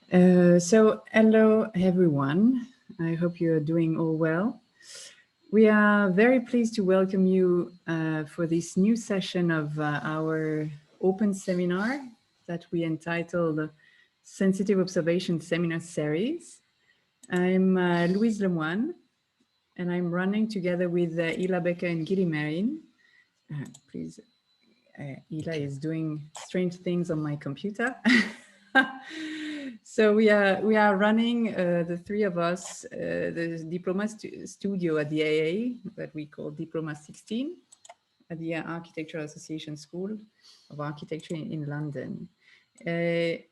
Hello everyone. I hope you're doing all well. We are very pleased to welcome you for this new session of our open seminar that we entitled Sensitive Observation Seminar Series. I'm Louise Lemoine, and I'm running together with Ila Beka and Gili Merin. Please, Ila is doing strange things on my computer. So we are running the three of us the diploma studio at the AA that we call Diploma 16 at the Architectural Association School of Architecture in London. In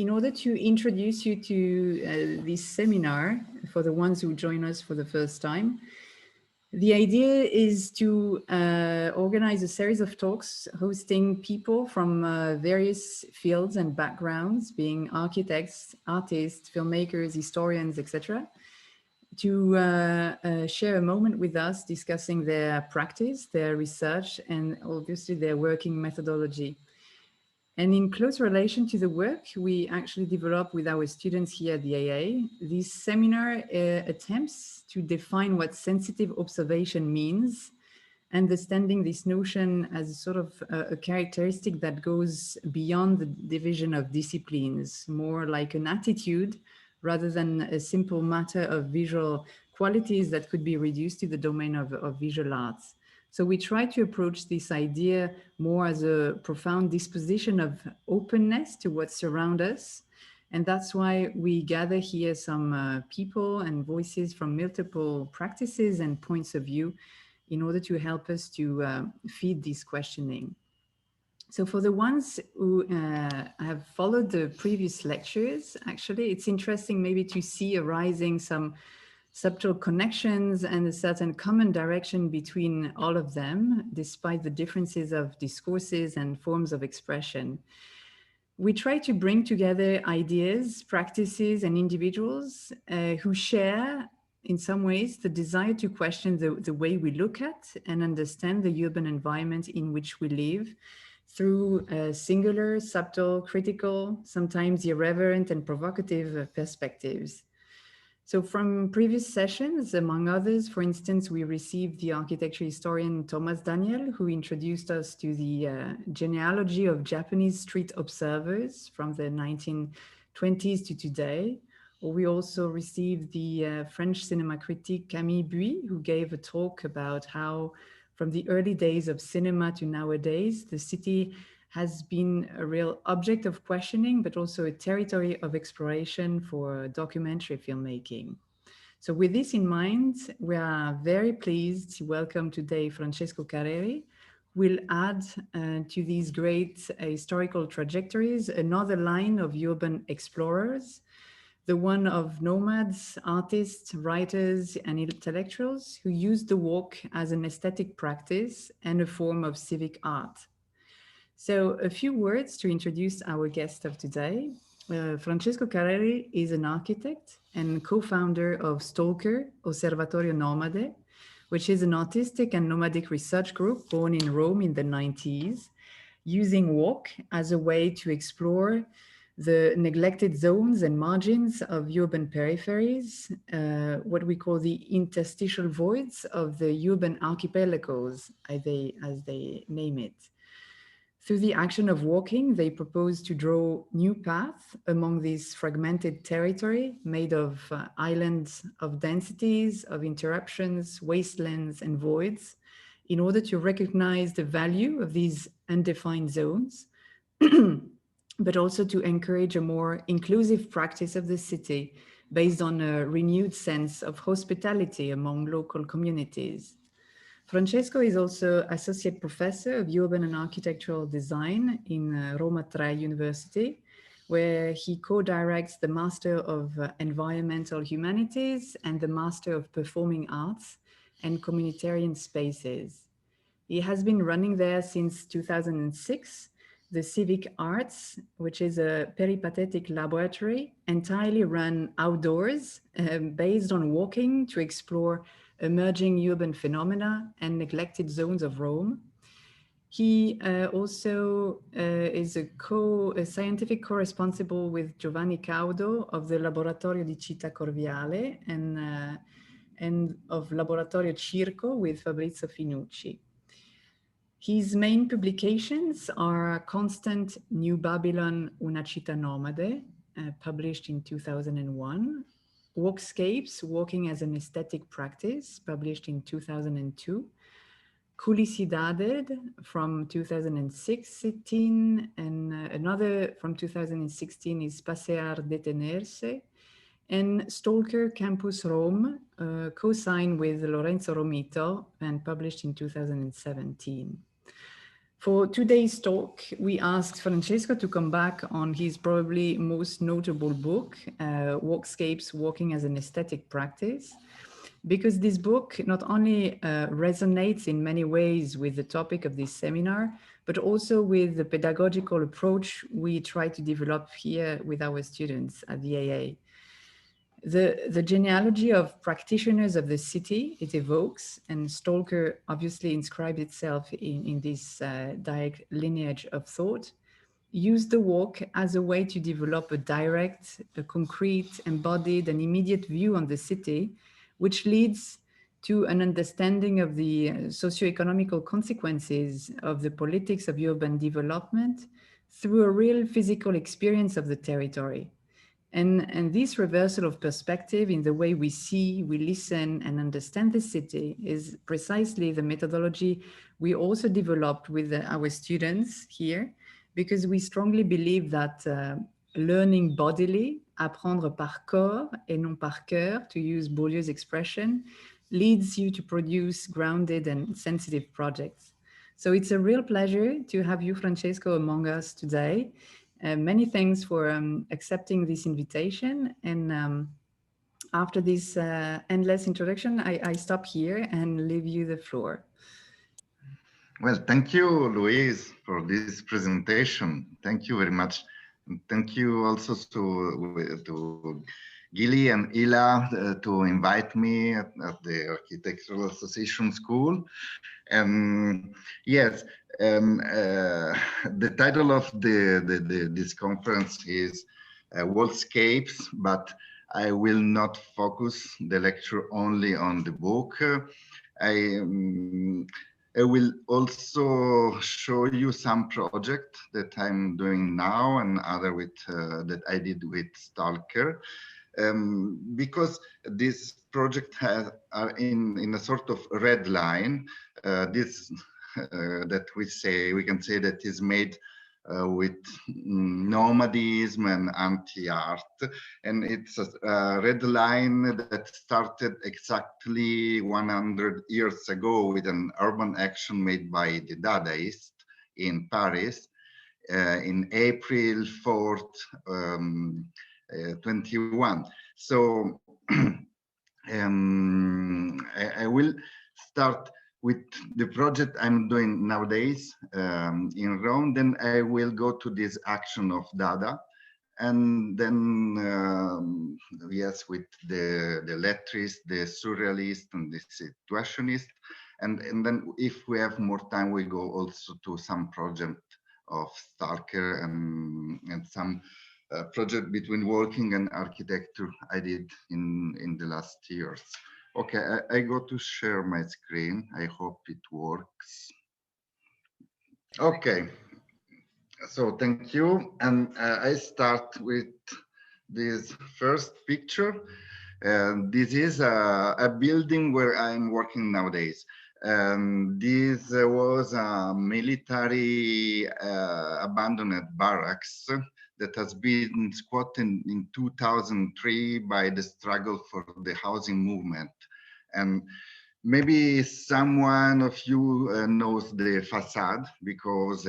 order to introduce you to this seminar for the ones who join us for the first time, the idea is to organize a series of talks hosting people from various fields and backgrounds, being architects, artists, filmmakers, historians, etc., to share a moment with us discussing their practice, their research, and obviously their working methodology. And in close relation to the work we actually develop with our students here at the AA, this seminar attempts to define what sensitive observation means, understanding this notion as a sort of a characteristic that goes beyond the division of disciplines, more like an attitude rather than a simple matter of visual qualities that could be reduced to the domain of visual arts. So we try to approach this idea more as a profound disposition of openness to what surrounds us. And that's why we gather here some people and voices from multiple practices and points of view in order to help us to feed this questioning. So for the ones who have followed the previous lectures, actually, it's interesting maybe to see arising some subtle connections and a certain common direction between all of them, despite the differences of discourses and forms of expression. We try to bring together ideas, practices, and individuals who share, in some ways, the desire to question the way we look at and understand the urban environment in which we live through singular, subtle, critical, sometimes irreverent and provocative perspectives. So from previous sessions, among others, for instance, we received the architecture historian Thomas Daniel, who introduced us to the genealogy of Japanese street observers from the 1920s to today. We also received the French cinema critic Camille Buis, who gave a talk about how from the early days of cinema to nowadays, the city has been a real object of questioning, but also a territory of exploration for documentary filmmaking. So with this in mind, we are very pleased to welcome today Francesco Carelli, who will add to these great historical trajectories another line of urban explorers, the one of nomads, artists, writers, and intellectuals who use the walk as an aesthetic practice and a form of civic art. So a few words to introduce our guest of today. Francesco Carelli is an architect and co-founder of Stalker Osservatorio Nomade, which is an artistic and nomadic research group born in Rome in the 90s, using walk as a way to explore the neglected zones and margins of urban peripheries, what we call the interstitial voids of the urban archipelagos, as they name it. Through the action of walking, they propose to draw new paths among this fragmented territory made of islands of densities, of interruptions, wastelands, and voids, in order to recognize the value of these undefined zones, but also to encourage a more inclusive practice of the city based on a renewed sense of hospitality among local communities. Francesco is also Associate Professor of Urban and Architectural Design in Roma Tre University, where he co-directs the Master of Environmental Humanities and the Master of Performing Arts and Communitarian Spaces. He has been running there since 2006, the Civic Arts, which is a peripatetic laboratory entirely run outdoors, based on walking to explore emerging urban phenomena and neglected zones of Rome. He also is a scientific co-responsible with Giovanni Caudo of the Laboratorio di Città Corviale and of Laboratorio Circo with Fabrizio Finucci. His main publications are Constant New Babylon, Una città nomade, published in 2001, Walkscapes, Walking as an Aesthetic Practice, published in 2002, Culicidaded from 2016, and another from 2016 is Pasear Detenerse, and Stalker Campus Rome, co-signed with Lorenzo Romito and published in 2017. For today's talk, we asked Francesco to come back on his probably most notable book, Walkscapes, Walking as an Aesthetic Practice, because this book not only resonates in many ways with the topic of this seminar, but also with the pedagogical approach we try to develop here with our students at the AA. The genealogy of practitioners of the city it evokes, and Stalker obviously inscribed itself in this direct lineage of thought, use the walk as a way to develop a direct, a concrete, embodied, and immediate view on the city, which leads to an understanding of the socio-economical consequences of the politics of urban development through a real physical experience of the territory. And this reversal of perspective in the way we see, we listen, and understand the city is precisely the methodology we also developed with our students here, because we strongly believe that learning bodily, apprendre par corps et non par cœur, to use Beaulieu's expression, leads you to produce grounded and sensitive projects. So it's a real pleasure to have you, Francesco, among us today. Many thanks for accepting this invitation. And after this endless introduction, I stop here and leave you the floor. Well, thank you, Louise, for this presentation. Thank you very much. And thank you also to Gili and Ila to invite me at the Architectural Association School. And yes, the title of this conference is Walkscapes, but I will not focus the lecture only on the book. I will also show you some project that I'm doing now and other with that I did with Stalker, because this project are in a sort of red line. This that we can say that is made with nomadism and anti-art, and it's a red line that started exactly 100 years ago with an urban action made by the Dadaists in Paris in April 4th, 21. So I will start with the project I'm doing nowadays in Rome. Then I will go to this action of Dada, and then yes, with the lettrist, the surrealist, and the situationist, and then if we have more time, we go also to some project of Stalker and some project between walking and architecture I did in the last years. Okay, I go to share my screen. I hope it works. Okay, so thank you. And I start with this first picture. This is a building where I'm working nowadays. This was a military abandoned barracks that has been squatted in 2003 by the struggle for the housing movement. And maybe someone of you knows the facade because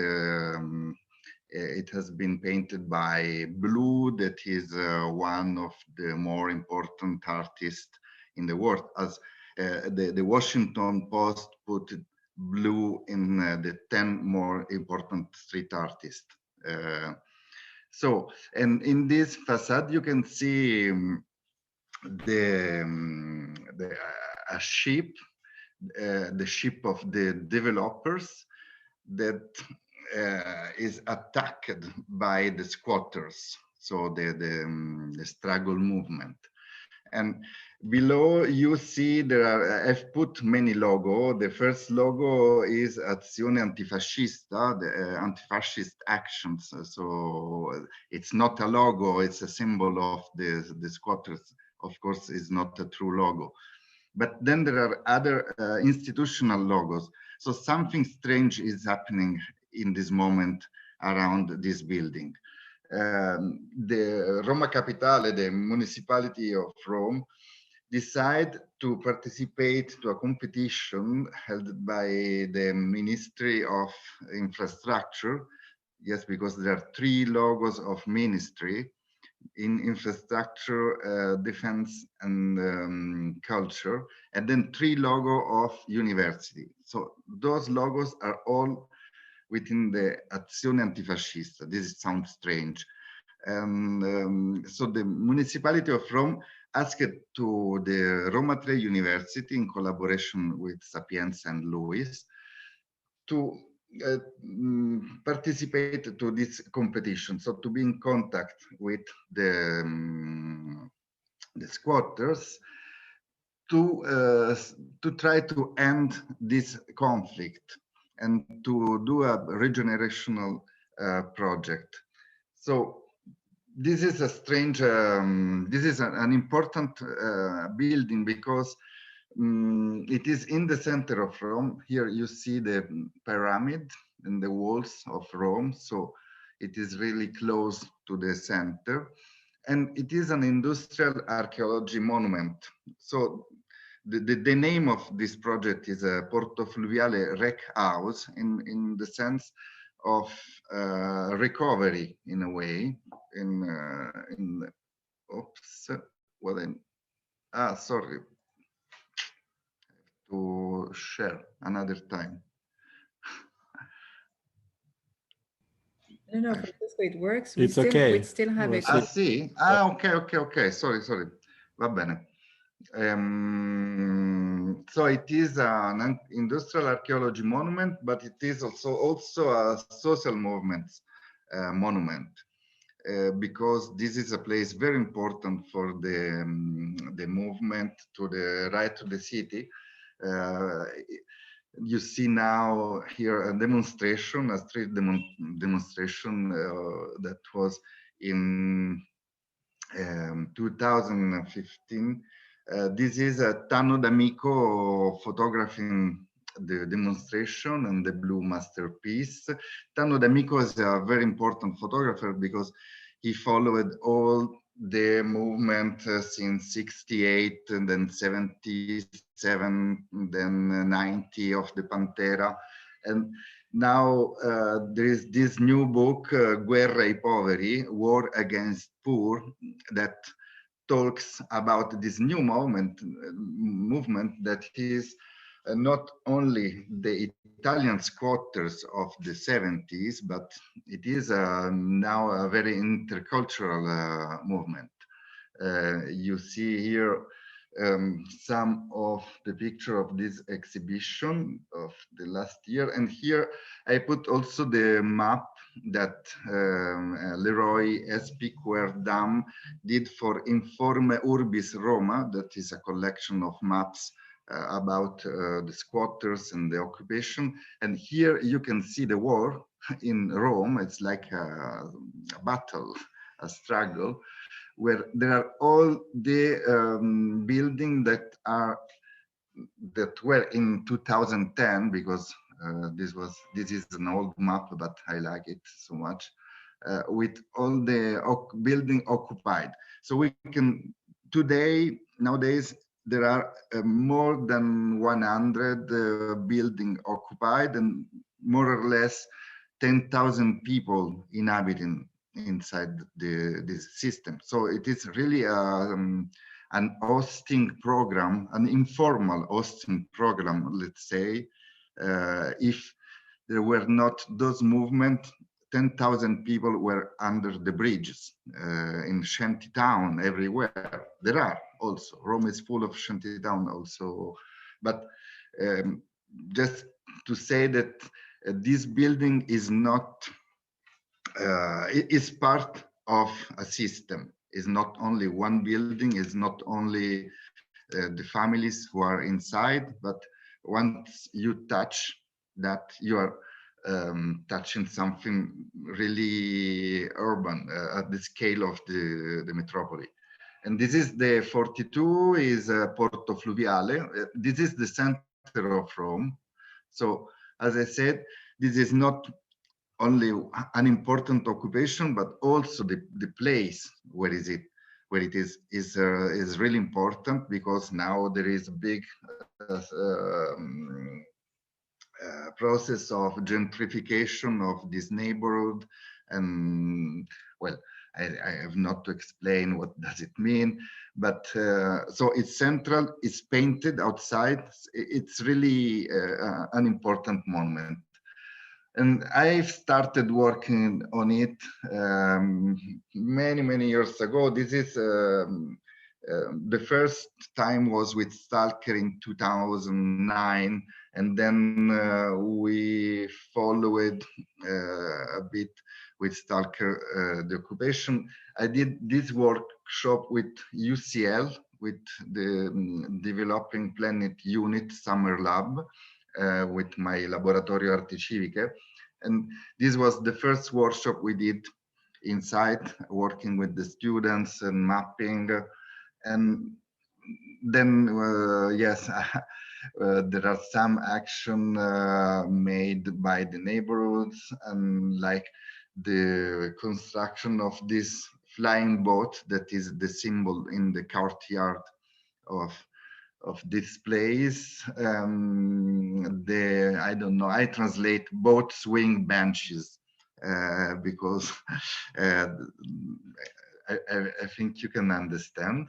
it has been painted by Blue, that is one of the more important artists in the world. As the Washington Post put Blue in the 10 more important street artists. So, and in this facade, you can see a ship, the ship of the developers that is attacked by the squatters, so the struggle movement. And below you see there are, I've put many logo. The first logo is Azione Antifascista, the anti-fascist actions. So it's not a logo, it's a symbol of the squatters. Of course, it's not a true logo. But then there are other institutional logos. So something strange is happening in this moment around this building. The Roma Capitale, the municipality of Rome, decide to participate to a competition held by the Ministry of Infrastructure. Yes, because there are 3 logos of ministry in infrastructure, defense, and culture, and then 3 logo of university. So those logos are all within the Azione Antifascista. This sounds strange. So the municipality of Rome asked to the Roma Tre University in collaboration with Sapienza and Louise to participate to this competition, so to be in contact with the squatters to try to end this conflict and to do a regenerational project. So this is a strange, this is an important building because it is in the center of Rome. Here you see the pyramid and the walls of Rome. So it is really close to the center. And it is an industrial archaeology monument. So the name of this project is a Porto Fluviale Wreck House in the sense of recovery in a way. Oops, what sorry. To share another time. No, Francesco, it works. It's okay. We still have it. Sì? Okay. Sorry. Va bene. So it is an industrial archaeology monument, but it is also a social movement monument. Because this is a place very important for the movement to the right to the city. You see now here a demonstration, a street demonstration that was in 2015. This is a Tanno D'Amico photographing the demonstration and the blue masterpiece. Tanno D'Amico is a very important photographer because he followed all the movement since 68 and then 77, then 90 of the Pantera. And now there is this new book, Guerra ai Poveri, War Against Poor, that talks about this new movement that is not only the Italian squatters of the 70s, but it is now a very intercultural movement. You see here some of the picture of this exhibition of the last year. And here I put also the map that Leroy S. Piquerdam did for Informe Urbis Roma, that is a collection of maps about the squatters and the occupation. And here you can see the war in Rome. It's like a battle, a struggle, where there are all the buildings that were in 2010, because this is an old map, but I like it so much, with all the building occupied. So we can nowadays there are more than 100 buildings occupied and more or less 10,000 people inhabiting inside this system. So it is really an hosting program, an informal hosting program, let's say. If there were not those movements, 10,000 people were under the bridges in shantytown everywhere. There are also, Rome is full of shantytown also, but just to say that this building is not, is part of a system. Is not only one building, is not only the families who are inside, but once you touch that, you are touching something really urban at the scale of the metropoli. And this is the 42 is Porto Fluviale. This is the center of Rome. So as I said, this is not only an important occupation, but also the place where it is really important, because now there is a big process of gentrification of this neighborhood. And well, I have not to explain what does it mean, but so it's central, it's painted outside, it's really an important monument. And I've started working on it many years ago. This is the first time was with Stalker in 2009, and then we followed a bit with Stalker the occupation. I did this workshop with UCL, with the Developing Planet Unit Summer Lab, with my Laboratorio Arti Civiche. And this was the first workshop we did inside, working with the students and mapping. And then, yes, there are some action made by the neighborhoods, and like the construction of this flying boat that is the symbol in the courtyard of this place. I don't know, I translate boat swing benches because I think you can understand.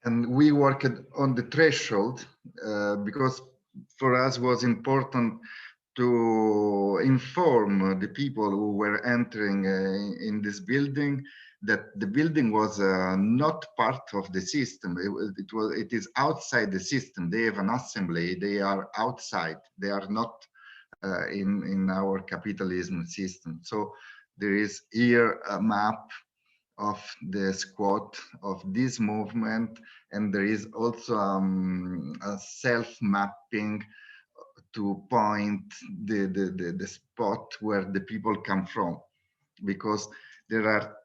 And we worked on the threshold because for us was important to inform the people who were entering in this building that the building was not part of the system. It is outside the system. They have an assembly. They are outside. They are not in our capitalism system. So there is here a map of the squat of this movement, and there is also a self-mapping to point the spot where the people come from, because there are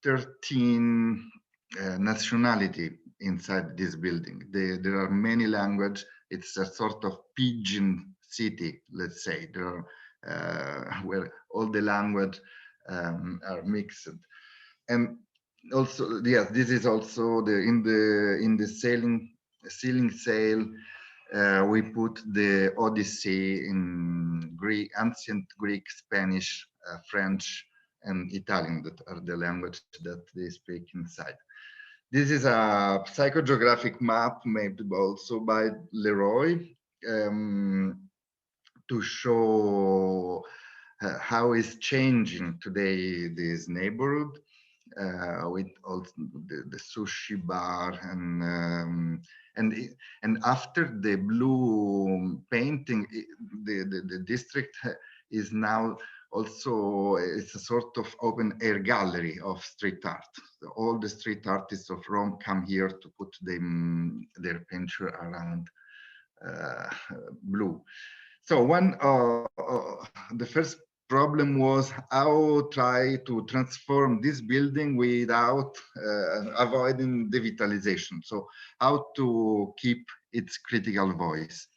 13 nationality inside this building. There are many languages. It's a sort of pidgin city, let's say. There are where all the language are mixed. And also, yes, this is also in the ceiling sail. We put the Odyssey in Greek, ancient Greek, Spanish, French, and Italian, that are the language that they speak inside. This is a psychogeographic map made also by Leroy to show how is changing today this neighborhood with also the sushi bar and after the blue painting, the district is now also, it's a sort of open air gallery of street art. So all the street artists of Rome come here to put their painting around blue. So the first problem was how try to transform this building without avoiding devitalization. So how to keep its critical voice.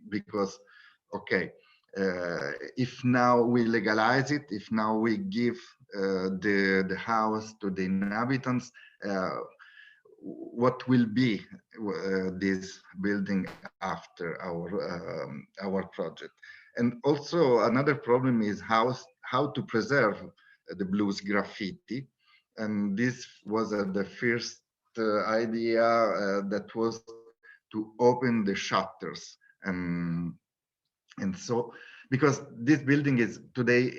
Because, okay, if now we legalize it, if now we give the house to the inhabitants, what will be this building after our project? And also another problem is how to preserve the blues graffiti. And this was the first idea that was to open the shutters. And so, because this building is today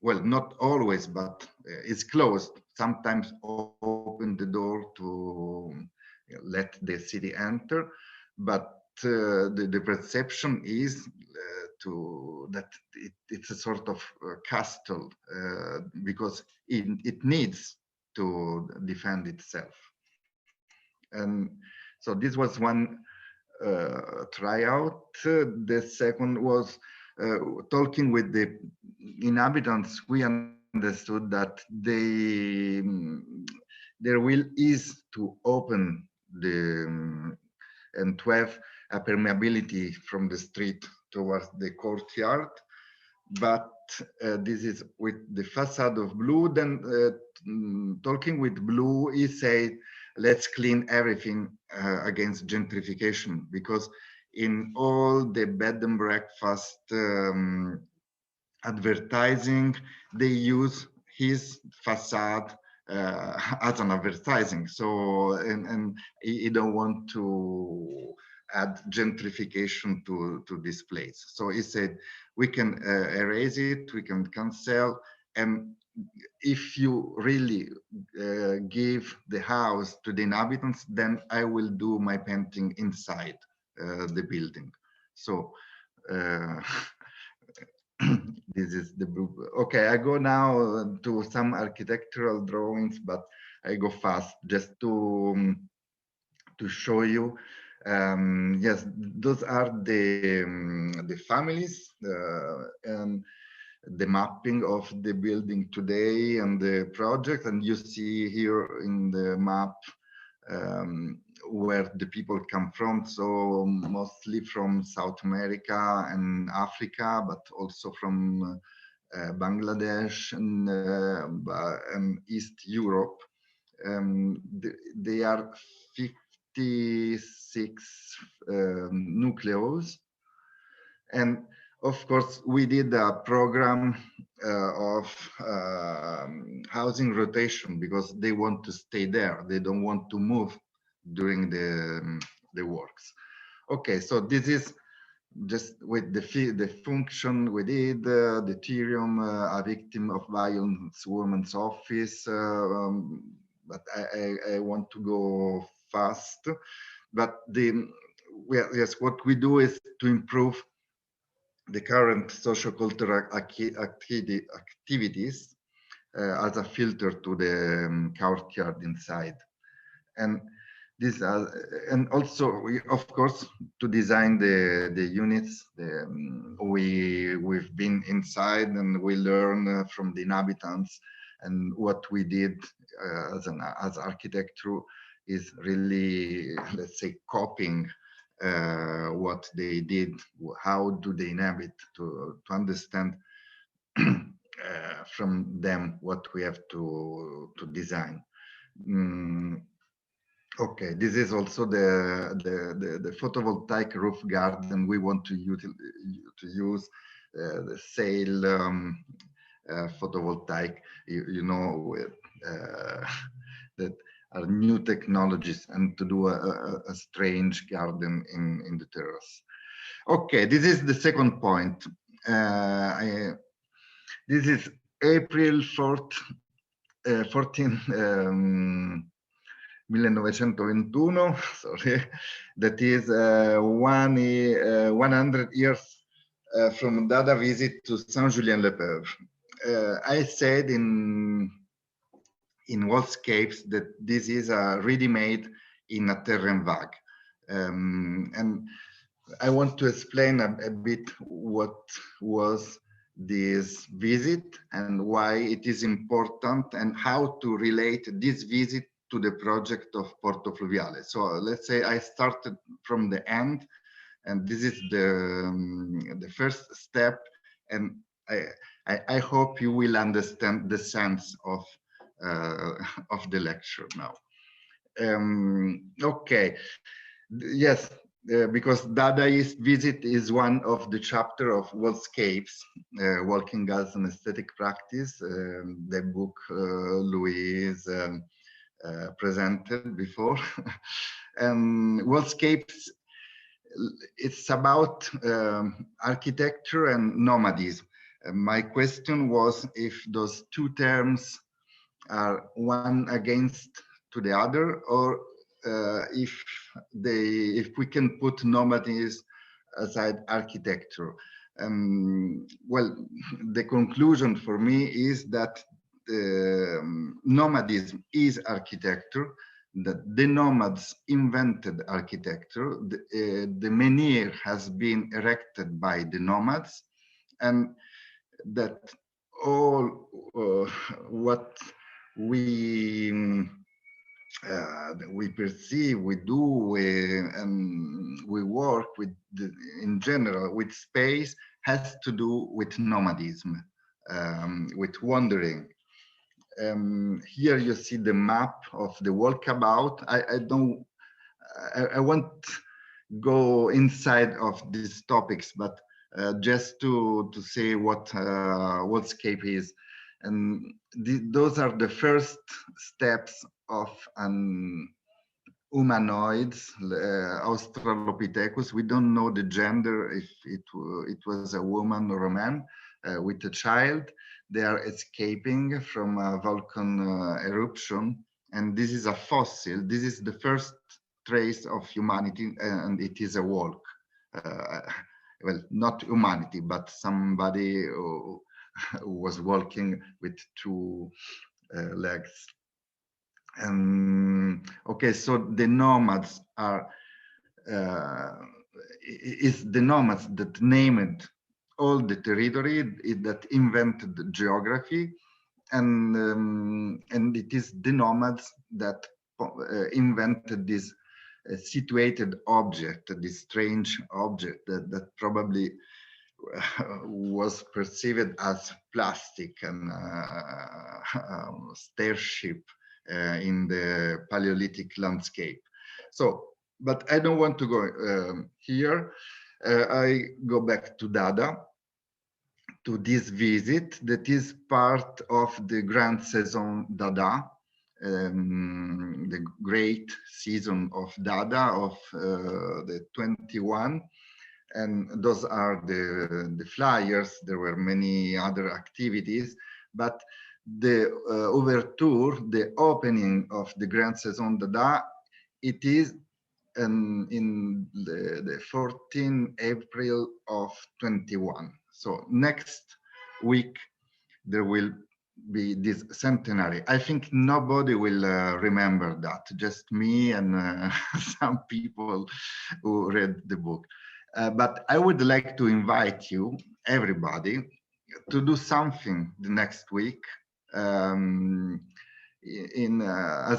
well, not always, but it's closed. Sometimes open the door to let the city enter, but the perception is that it's a sort of castle because it needs to defend itself. And so this was one tryout. The second was talking with the inhabitants. We understood that their will is to open the and to have a permeability from the street towards the courtyard, but this is with the facade of blue. Then talking with blue, he said, let's clean everything against gentrification, because in all the bed and breakfast advertising, they use his facade as an advertising. So, and he don't want to add gentrification to this place. So he said, we can erase it, we can cancel, and if you really give the house to the inhabitants, then I will do my painting inside the building. So this is the book. Okay, I go now to some architectural drawings, but I go fast just to show you. Yes, those are the families and the mapping of the building today and the project. And you see here in the map where the people come from. So mostly from South America and Africa, but also from Bangladesh and East Europe. They are 56 nucleos. And of course, we did a program of housing rotation because they want to stay there. They don't want to move during the works. Okay, so this is just with the function we did, the Ethereum, a victim of violence, women's office, but I want to go fast. But yes, what we do is to improve the current social-cultural activities as a filter to the courtyard inside. And this, and also, of course, to design the units. We've been inside and we learn from the inhabitants, and what we did as architecture is really, let's say, copying what they did. How do they inhabit, to understand from them what we have to design. Okay, this is also the photovoltaic roof garden. We want to use the sail photovoltaic, you know, that are new technologies, and to do a strange garden in the terrace. Okay, this is the second point. This is April 4th, 1921, sorry, that is 100 years from Dada visit to Saint-Julien-le-Pauvre. I said in Walkscapes that this is a ready-made in a terrain vague. And I want to explain a bit what was this visit and why it is important, and how to relate this visit to the project of Porto Fluviale. So let's say I started from the end, and this is the first step, and I hope you will understand the sense of the lecture now. Okay, yes, because Dadaist visit is one of the chapter of Walkscapes, Walking as an Aesthetic Practice, the book Louise presented before. And Walkscapes, it's about architecture and nomadism. My question was if those two terms are one against to the other, or if we can put nomadism aside architecture. Well, the conclusion for me is that nomadism is architecture, that the nomads invented architecture, the menhir has been erected by the nomads, and that all what we perceive, we do, we work with, in general, with space, has to do with nomadism, with wandering. Here you see the map of the walkabout. I won't go inside of these topics, but just to say what Walkscape is. And those are the first steps of an humanoids, Australopithecus. We don't know the gender, if it was a woman or a man, with a child. They are escaping from a volcano eruption, and this is a fossil. This is the first trace of humanity, and it is a walk. Well, not humanity, but somebody who was walking with two legs. Okay, so the nomads are is the nomads that named all the territory, that invented the geography, and it is the nomads that invented this situated object, this strange object that probably was perceived as plastic and stairship in the Paleolithic landscape. So, but I don't want to go here. I go back to Dada, to this visit that is part of the Grand Saison Dada, the great season of Dada of the 21. And those are the flyers. There were many other activities, but the overture, the opening of the Grand Saison Dada, it is in the 14th April of 21. So next week, there will be this centenary. I think nobody will remember that, just me and some people who read the book. But I would like to invite you, everybody, to do something the next week as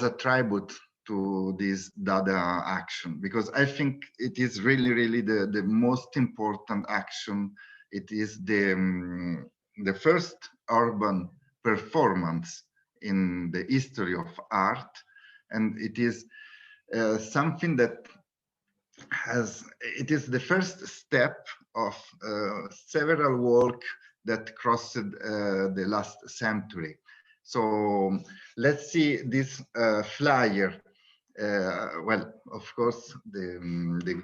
a tribute to this Dada action, because I think it is really, really the most important action. It is the first urban performance in the history of art, and it is something that it is the first step of several work that crossed the last century. So let's see this flyer. Well, of course, the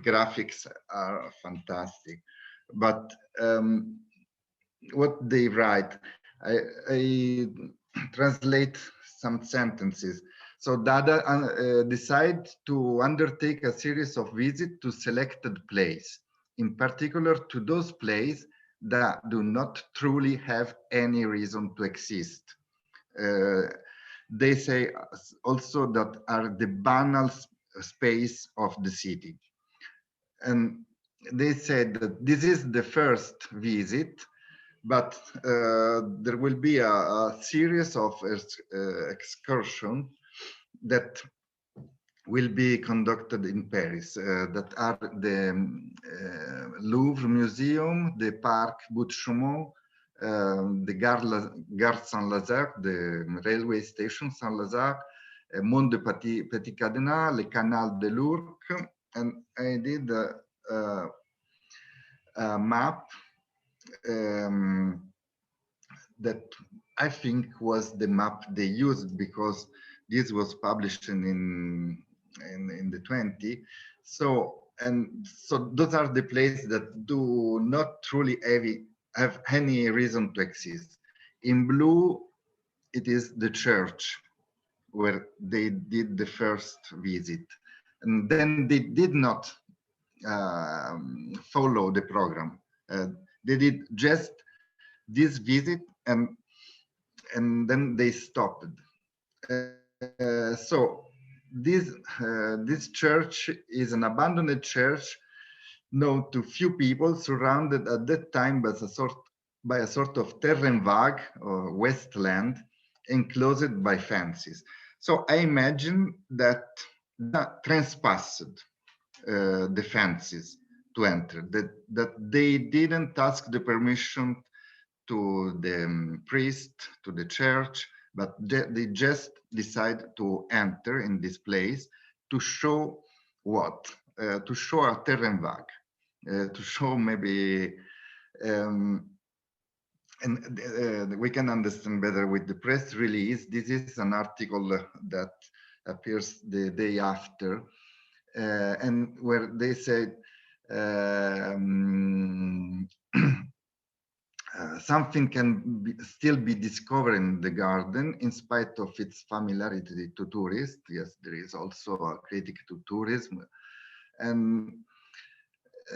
graphics are fantastic, but what they write, I translate some sentences. So Dada decided to undertake a series of visits to selected places, in particular to those places that do not truly have any reason to exist. They say also that are the banal space of the city. And they said that this is the first visit, but there will be a series of excursions that will be conducted in Paris, that are the Louvre Museum, the Parc Bout-Chaumont, the Gare Saint-Lazare, the railway station Saint-Lazare, Mont de Petit Cadenas, le Canal de l'Ourcq, and I did a map that I think was the map they used, because this was published in the 20. So those are the places that do not truly have any reason to exist. In blue, it is the church where they did the first visit. and then they did not follow the program. They did just this visit, and then they stopped. So this church is an abandoned church known to few people, surrounded at that time by a sort of terrain vague or wasteland, enclosed by fences. So I imagine that trespassed the fences to enter, that they didn't ask the permission to the priest, to the church, but they just decide to enter in this place to show what? To show a terrain vague, to show maybe, and we can understand better with the press release. This is an article that appears the day after, and where they said, something can still be discovered in the garden in spite of its familiarity to tourists. Yes, there is also a critic to tourism. And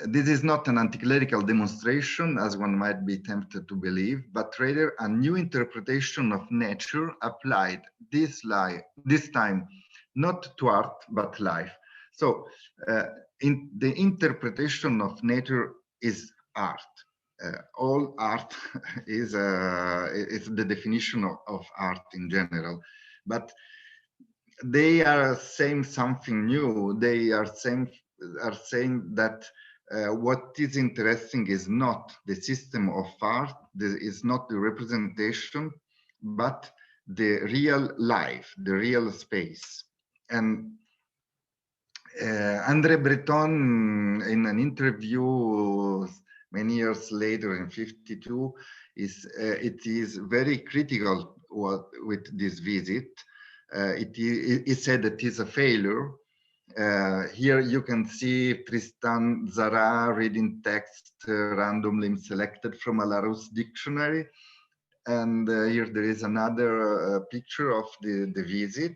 this is not an anti-clerical demonstration, as one might be tempted to believe, but rather a new interpretation of nature applied this time not to art, but life. So in the interpretation of nature is art. All art is the definition of art in general, but they are saying something new. They are saying that what is interesting is not the system of art, is not the representation, but the real life, the real space. And André Breton, in an interview many years later in '52, it is very critical with this visit. It said that it is a failure. Here you can see Tristan Tzara reading text randomly selected from a Larousse dictionary. And here there is another picture of the visit.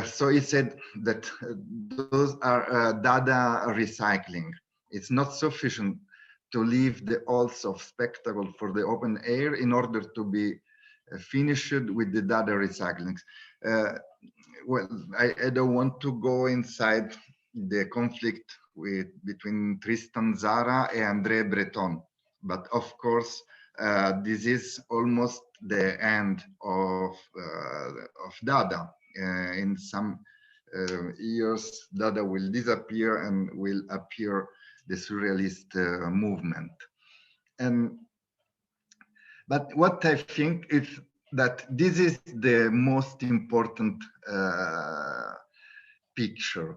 So he said that those are Dada recycling. It's not sufficient to leave the halls of spectacle for the open air in order to be finished with the Dada recyclings. Well, I don't want to go inside the conflict between Tristan Tzara and André Breton, but of course, this is almost the end of Dada. In some years, Dada will disappear and will appear the surrealist movement. But what I think is that this is the most important picture.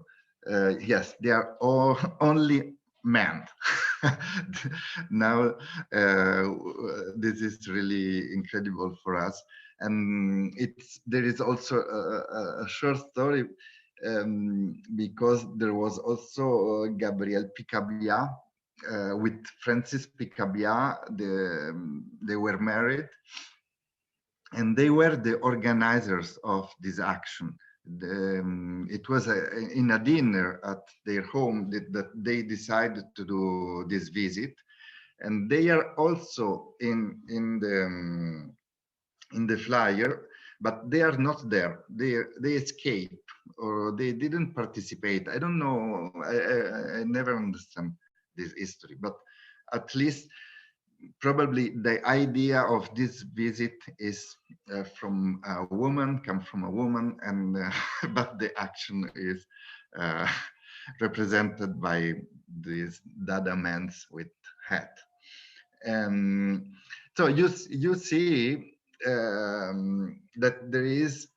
Yes, they are all only men. Now, this is really incredible for us. And there is also a short story because there was also Gabriel Picabia with Francis Picabia. They were married, and they were the organizers of this action. It was in a dinner at their home that they decided to do this visit, and they are also in the flyer, but they are not there. They escape, or they didn't participate. I don't know. I never understand this history, but at least probably the idea of this visit is from a woman, comes from a woman, and but the action is represented by these Dada men with hat. So you see that there is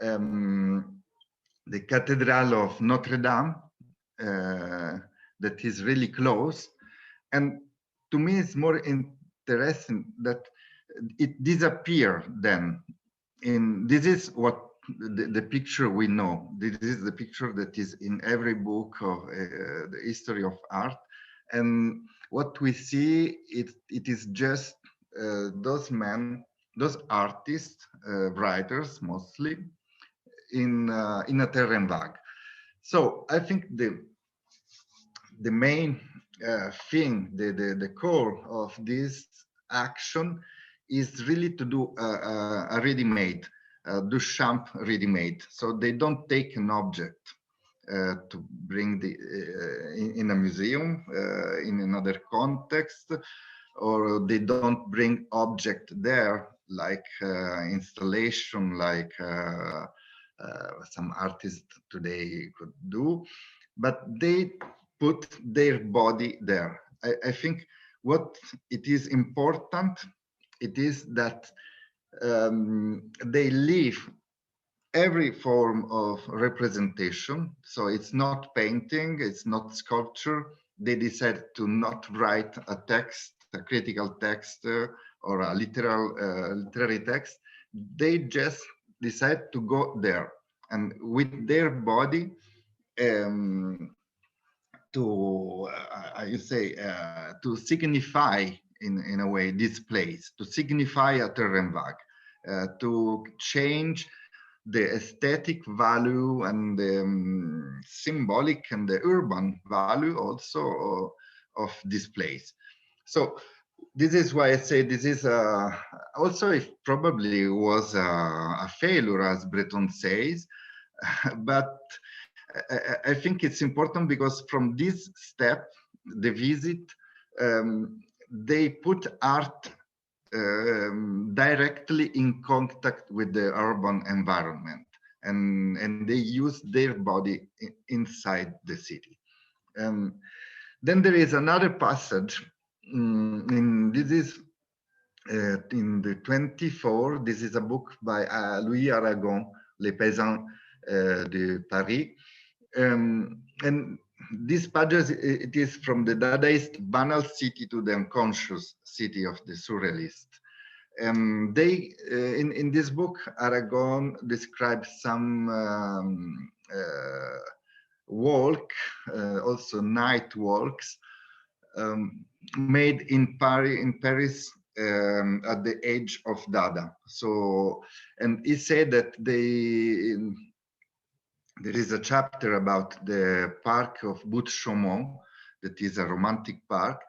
the Cathedral of Notre Dame that is really close, and to me, it's more interesting that it disappeared then. This is what the picture we know. This is the picture that is in every book of the history of art. And what we see, it is just those men, those artists, writers mostly, in a terrain vague. So I think the main thing, the core of this action is really to do a ready-made, Duchamp ready-made. So they don't take an object to bring in a museum, in another context, or they don't bring object there like installation, like some artists today could do, but they put their body there. I think what it is important, it is that they leave every form of representation. So it's not painting, it's not sculpture. They decide to not write a text, a critical text, or a literary text. They just decide to go there and with their body to to signify in a way this place, to signify a terrain vague, to change the aesthetic value and the symbolic and the urban value also of this place. So this is why I say this is also if probably was a failure, as Breton says, but I think it's important because from this step, the visit, they put art directly in contact with the urban environment, and they use their body inside the city. Then there is another passage, this is in the 24, this is a book by Louis Aragon, Les Paysans de Paris. And this passage, it is from the Dadaist banal city to the unconscious city of the surrealist. They, in this book, Aragon describes some walk, also night walks, made in Paris at the age of Dada. So, and he said that there is a chapter about the park of Bout-Chaumont, that is a romantic park,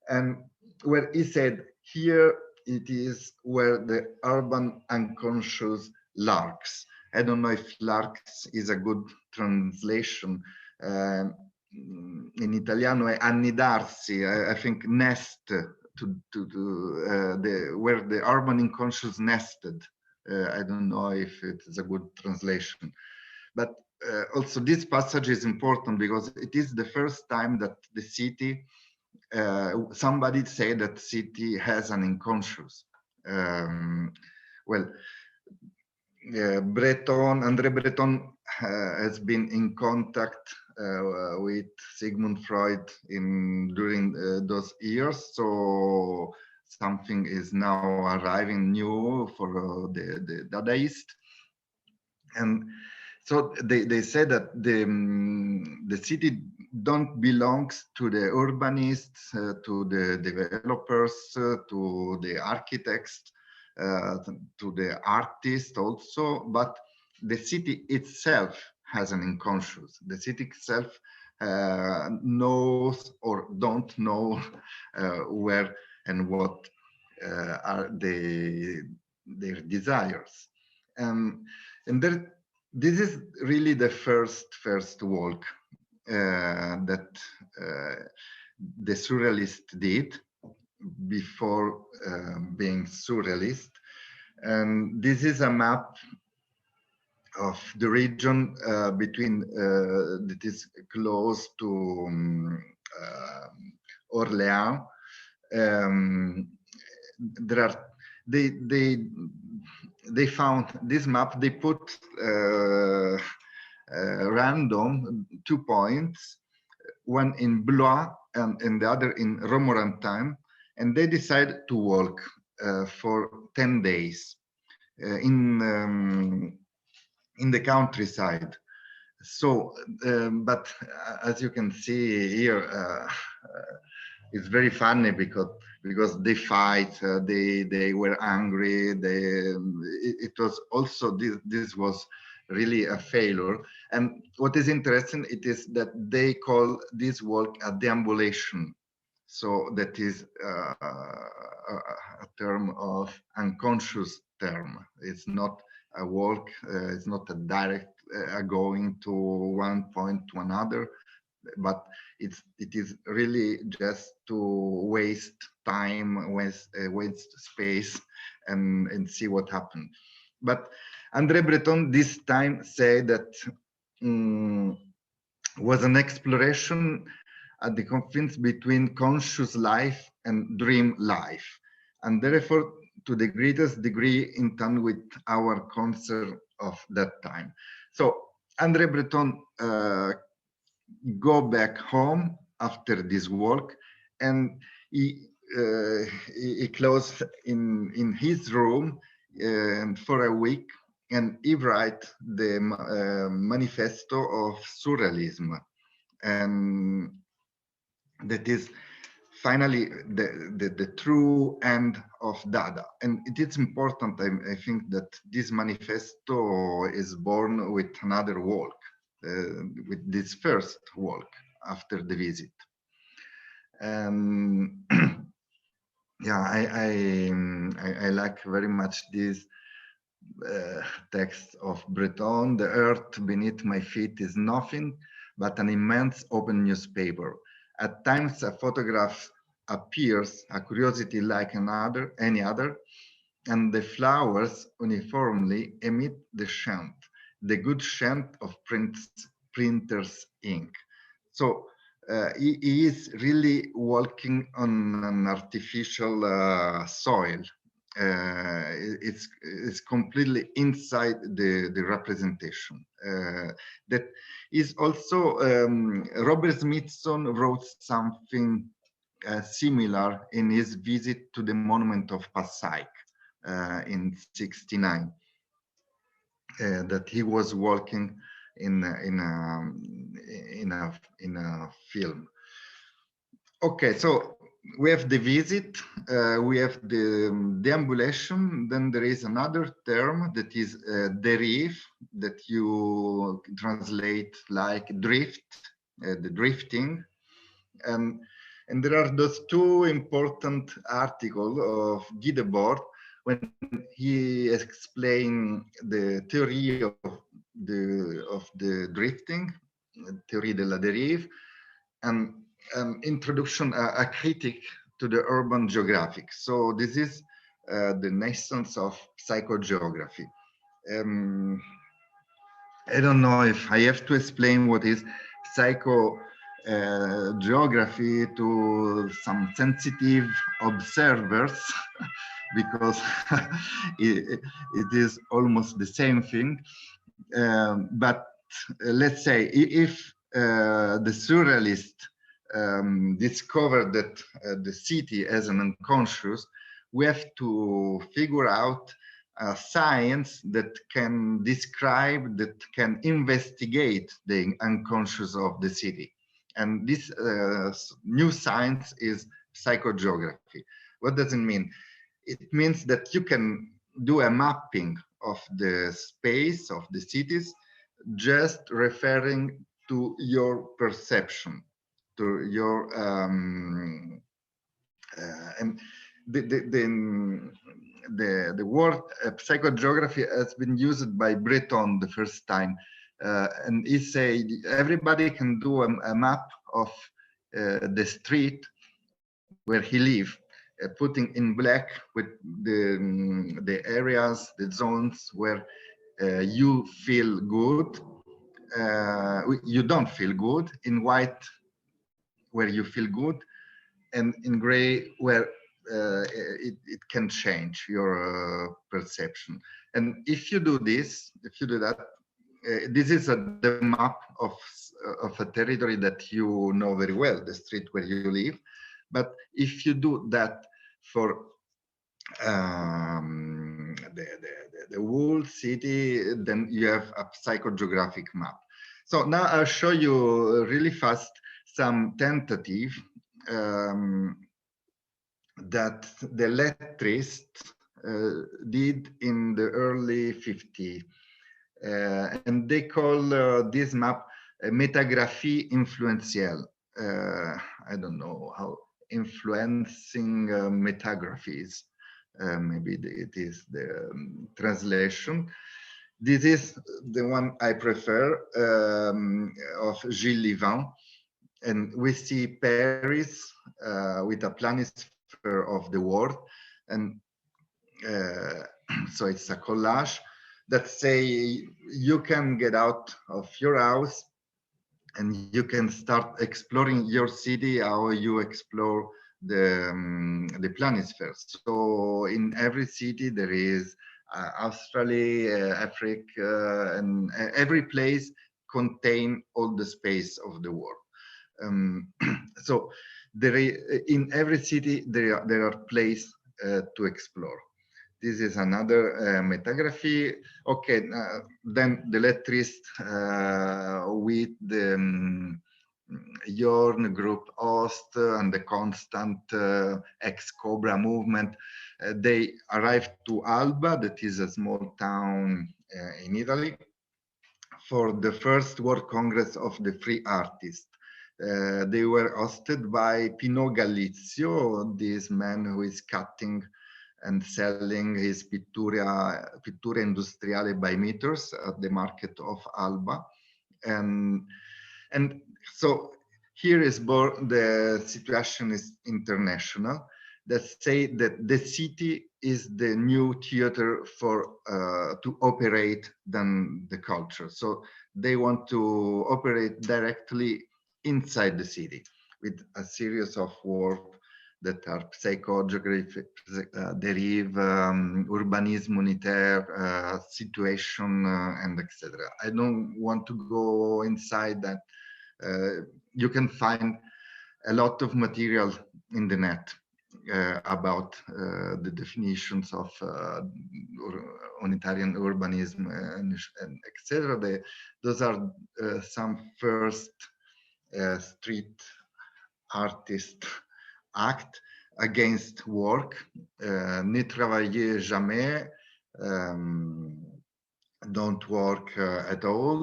and where he said, here it is where the urban unconscious lurks. I don't know if lurks is a good translation. In Italiano è annidarsi, I think nest, where the urban unconscious nested. I don't know if it is a good translation. But also this passage is important because it is the first time that the city, somebody said that city has an unconscious. Well, André Breton has been in contact with Sigmund Freud during those years, so something is now arriving new for the Dadaist. And so they said that the city don't belongs to the urbanists, to the developers, to the architects, to the artists also, but the city itself has an unconscious. The city itself knows or don't know where and what are their desires. And this is really the first walk that the surrealist did before being surrealist. And this is a map of the region between that is close to Orléans. There are they found this map. They put random 2 points, one in Blois and the other in Romorantin, and they decided to walk for 10 days in the countryside. So, but as you can see here, it's very funny because they fight, they were angry. It was also this was really a failure. And what is interesting, it is that they call this walk a deambulation. So that is a term of unconscious term. It's not a walk, it's not a direct going to one point to another, but it is really just to waste time, waste space, and see what happened. But André Breton this time said that was an exploration at the confines between conscious life and dream life, and therefore to the greatest degree in tune with our concern of that time. So André Breton go back home after this walk, and he closed in his room and for a week, and he write the manifesto of surrealism, and that is finally the true end of Dada. And it is important, I think, that this manifesto is born with another walk, with this first walk after the visit. And yeah, I like very much this text of Breton. The earth beneath my feet is nothing but an immense open newspaper. At times a photograph appears, a curiosity like any other, and the flowers uniformly emit the scent, the good scent of printer's ink. So he is really walking on an artificial soil. It's completely inside the representation. That is also, Robert Smithson wrote something similar in his visit to the monument of Passaic in '69, that he was walking in a film. Okay, so we have the visit, we have the deambulation, then there is another term that is derive, that you translate like drift, the drifting. And there are those two important articles of Guy Debord when he explained the theory of the drifting, theory de la dérive, and introduction, a critic to the urban geographic. So this is the naissance of psychogeography. I don't know if I have to explain what is psychogeography to some sensitive observers, because it is almost the same thing. But let's say if the surrealists discovered that the city as an unconscious, we have to figure out a science that can describe, that can investigate the unconscious of the city. And this new science is psychogeography. What does it mean? It means that you can do a mapping of the space of the cities, just referring to your perception, to your and the word psychogeography has been used by Breton the first time, and he said everybody can do a map of the street where he lives, putting in black with the areas, the zones where you feel good, you don't feel good, in white where you feel good, and in gray where it can change your perception. And if you do this, if you do that, this is the map of a territory that you know very well, the street where you live. But if you do that for the whole city, then you have a psychogeographic map. So now I'll show you really fast some tentative that the lettrists did in the early 50s. and they call this map metagraphie influentielle. I don't know how influencing metagraphies. Maybe it is the translation. This is the one I prefer, of Gilles Lemoine. And we see Paris with a planisphere of the world. And so it's a collage that say you can get out of your house and you can start exploring your city, how you explore the planisphere. So in every city there is Australia, Africa, and every place contain all the space of the world. So in every city there are places to explore. This is another metagraphy. Okay, then the lettrist with the Yorn group host and the constant ex-Cobra movement. They arrived to Alba, that is a small town in Italy, for the first World Congress of the Free Artists. They were hosted by Pino Galizio, this man who is cutting and selling his pittura industriale by meters at the market of Alba. And so here is born the situation is international, that say that the city is the new theater for to operate than the culture. So they want to operate directly inside the city with a series of work that are psychogeography, derive, urbanisme unitaire, situation, and etc. I don't want to go inside that. You can find a lot of material in the net about the definitions of unitarian urbanism and etc. Those are some first street artist act against work. Ne travaillez jamais, don't work at all,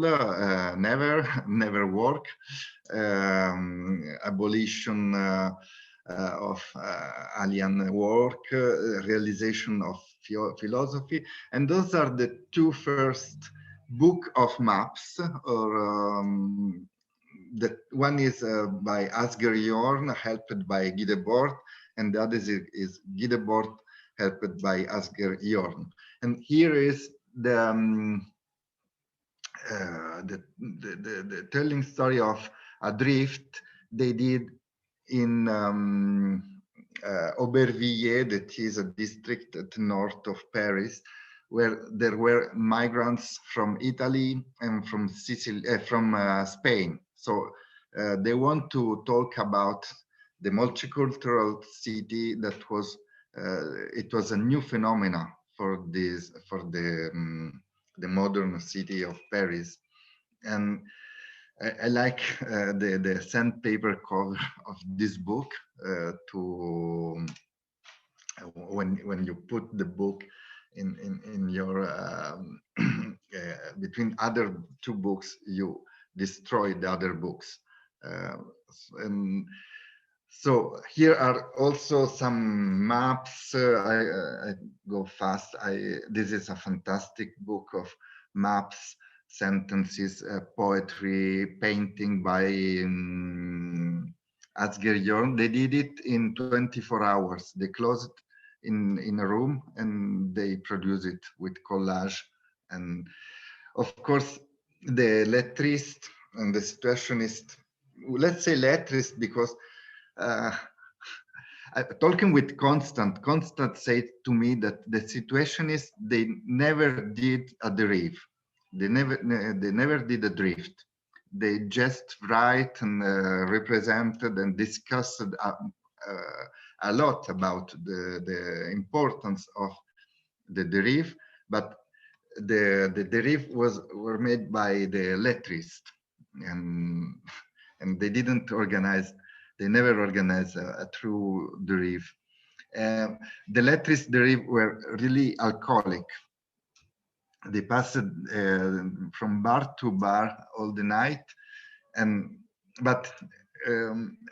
never work, abolition of alien work, realization of philosophy. And those are the two first book of maps, or that one is by Asger Jorn, helped by Guy Debord, and the other is Guy Debord, helped by Asger Jorn. And here is the telling story of a drift they did in Aubervilliers, that is a district at the north of Paris, where there were migrants from Italy and from Sicily, from Spain. So they want to talk about the multicultural city that was, it was a new phenomena for this, for the modern city of Paris. And I like the sandpaper cover of this book to when you put the book in your between other two books, you destroy the other books. And so here are also some maps. I go fast. This is a fantastic book of maps, sentences, poetry, painting by Asger Jorn. They did it in 24 hours. They closed in a room and they produce it with collage. And of course, the lettrist and the situationist, let's say lettrist because talking with Constant said to me that the situationists, they never did a derive. They never did a drift. They just write and represented and discussed a lot about the importance of the derive, but the derive were made by the lettrist, and they didn't organize. They never organized a true derive. The lettrist derive were really alcoholic. they passed from bar to bar all the night, but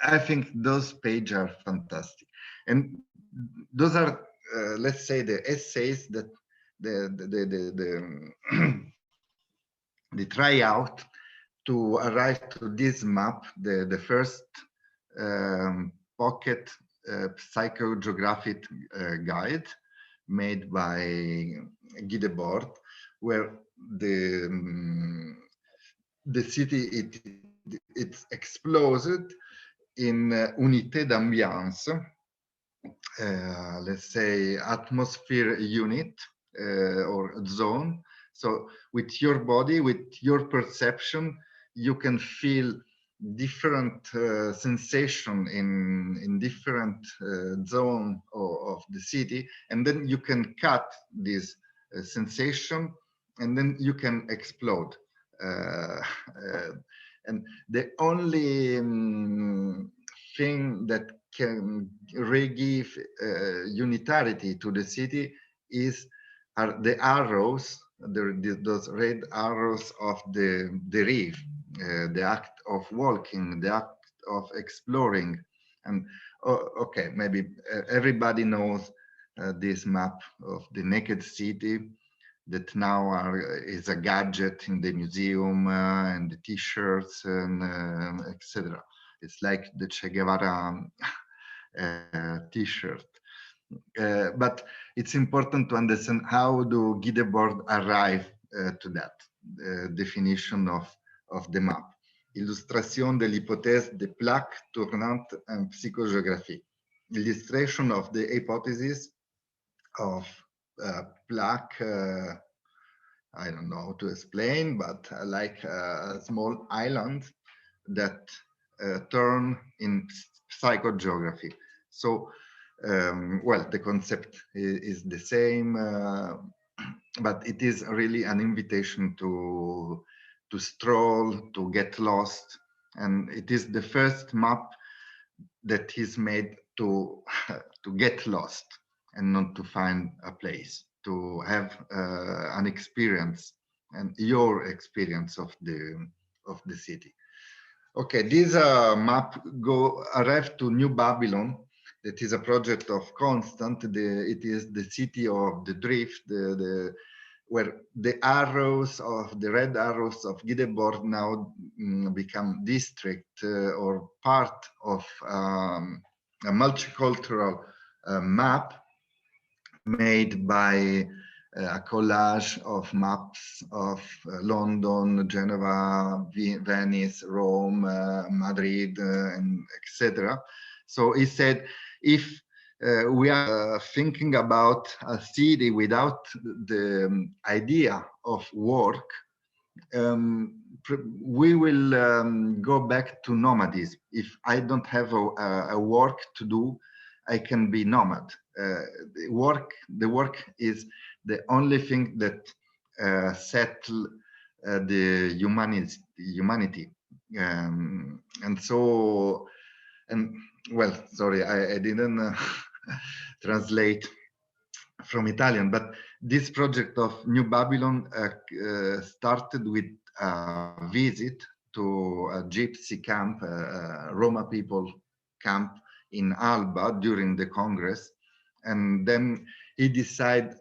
I think those pages are fantastic, and those are let's say the essays that the tryout to arrive to this map, the first pocket psychogeographic guide made by Guy Debord, where the city it's exploded in unité d'ambiance, let's say atmosphere unit or zone. So with your body, with your perception, you can feel different sensation in different zone of the city, and then you can cut this sensation, and then you can explode. And the only thing that can re-give unitarity to the city are the arrows, those red arrows of the reef, the act of walking, the act of exploring. And okay, maybe everybody knows this map of the naked city that now is a gadget in the museum and the t-shirts and etc. It's like the Che Guevara t-shirt. But it's important to understand how do Guy Debord arrive to that definition of the map. Illustration de l'hypothèse des plaques tournantes en psychogéographie. Illustration of the hypothesis of plaque, I don't know how to explain, but like a small island that turn in psychogeography. So, well, the concept is the same, but it is really an invitation to stroll, to get lost, and it is the first map that is made to get lost and not to find a place, to have an experience and your experience of the city. Okay, this map arrived to New Babylon. That is a project of Constant. It is the city of the drift, where the arrows of the red arrows of Guy Debord now become district or part of a multicultural map made by a collage of maps of London, Geneva, Venice, Rome, Madrid, and etc. So he said, if we are thinking about a city without the idea of work, we will go back to nomadism. If I don't have a work to do, I can be nomad. The work is the only thing that settle the humanity. And so, and well, sorry, I didn't translate from Italian, but this project of New Babylon started with a visit to a gypsy camp, Roma people camp in Alba during the Congress. And then he decided,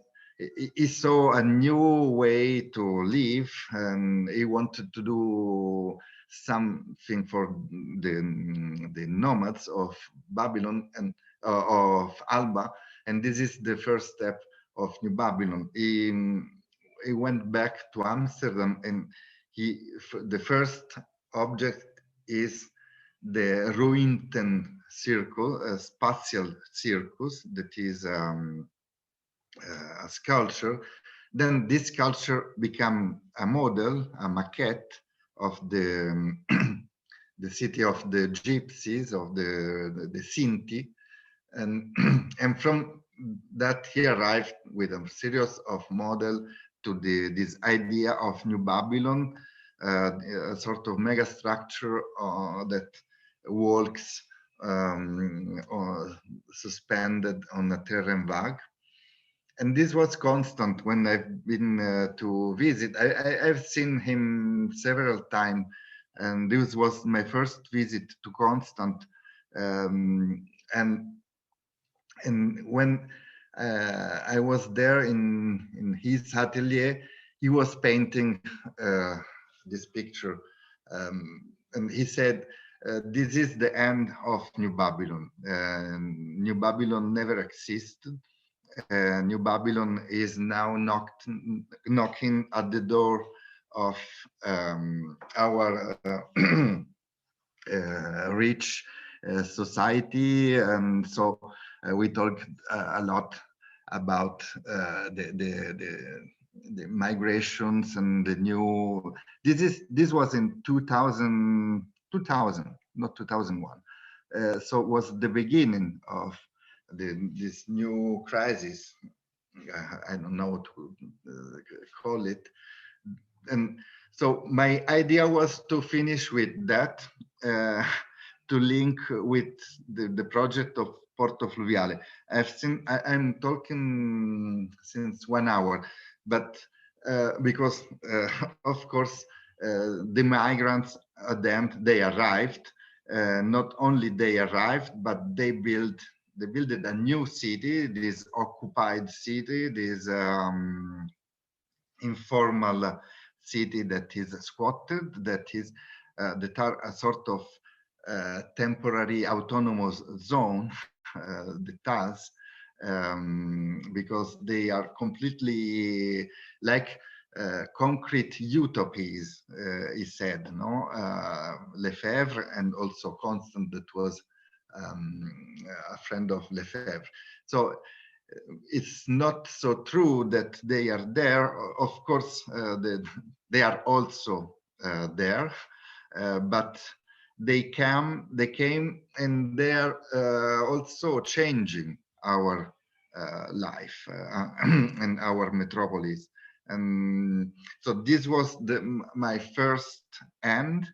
he saw a new way to live, and he wanted to do something for the nomads of Babylon and of Alba. And this is the first step of New Babylon. He went back to Amsterdam, and the first object is the Rohington circle, a Spatial Circus, that is a sculpture. Then this sculpture became a model, a maquette of the the city of the gypsies, of the Sinti, and and from that he arrived with a series of model to this idea of New Babylon, a sort of mega structure that walks suspended on a terrain vague. And this was constant when I've been to visit. I've seen him several times, and this was my first visit to Constant. Um, and when I was there in his atelier, he was painting this picture, and he said, "This is the end of New Babylon. New Babylon never existed. New Babylon is now knocking at the door of our rich society." And so we talked a lot about the migrations and the new. This was in 2000, not 2001. So it was the beginning of this new crisis. I don't know what to call it. And so my idea was to finish with that, to link with the project of Porto Fluviale. I'm talking since 1 hour, but because of course the migrants at the end, they arrived. Not only they arrived, but they built a new city, this occupied city, this informal city that is squatted, that are a sort of temporary autonomous zone, the TAS, because they are completely like concrete utopies, he said, no? Lefebvre, and also Constant, that was a friend of Lefebvre. So it's not so true that they are there. Of course, they are also there, but they came, and they are also changing our life and our metropolis. And so this was my first end.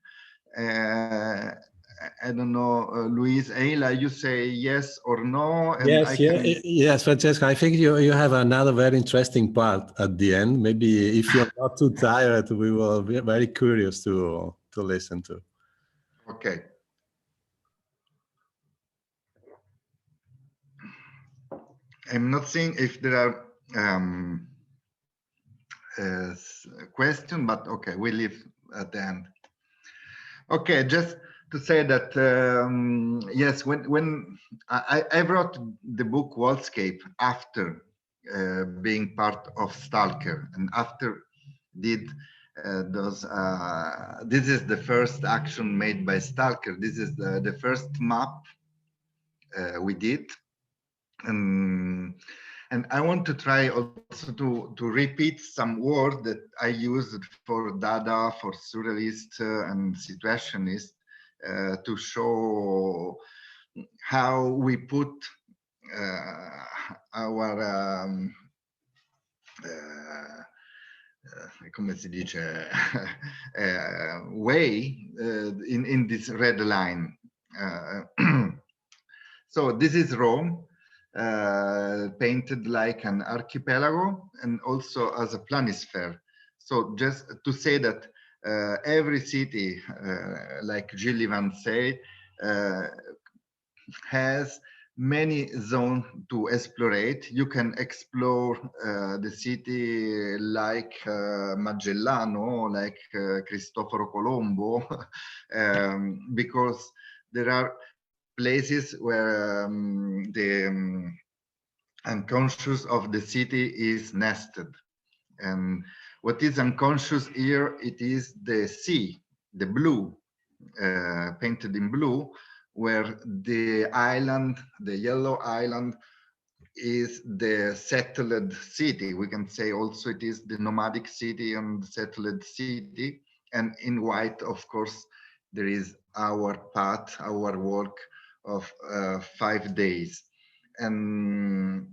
I don't know, Louise, Ila, you say yes or no, and yes, yes, Francesco. I think you have another very interesting part at the end. Maybe if you're not too tired, we will be very curious to listen to. Okay. I'm not seeing if there are questions, but okay, we leave at the end. Okay, just to say that yes, when I wrote the book Walkscape after being part of Stalker, and after did those. This is the first action made by Stalker. This is the first map we did, and I want to try also to repeat some words that I used for Dada, for surrealist and situationist, to show how we put our come si dice, way in this red line. So this is Rome, painted like an archipelago and also as a planisphere. So just to say that every city, like Gilli Van said, has many zones to explore. You can explore the city like Magellano, like Cristoforo Colombo, because there are places where the unconscious of the city is nested. And what is unconscious here, it is the sea, the blue, painted in blue, where the island, the yellow island, is the settled city. We can say also it is the nomadic city and settled city. And in white, of course, there is our path, our work of 5 days. And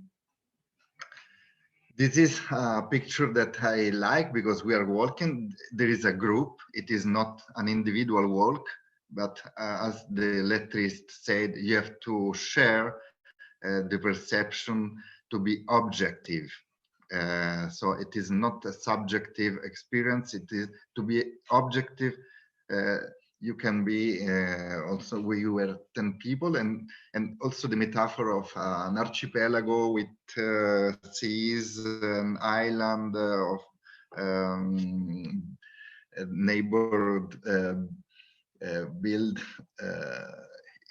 this is a picture that I like because we are walking. There is a group. It is not an individual walk, but as the lettrist said, you have to share the perception to be objective. So it is not a subjective experience, it is to be objective. You can be also, we were 10 people, and also the metaphor of an archipelago with seas, an island of neighborhood build.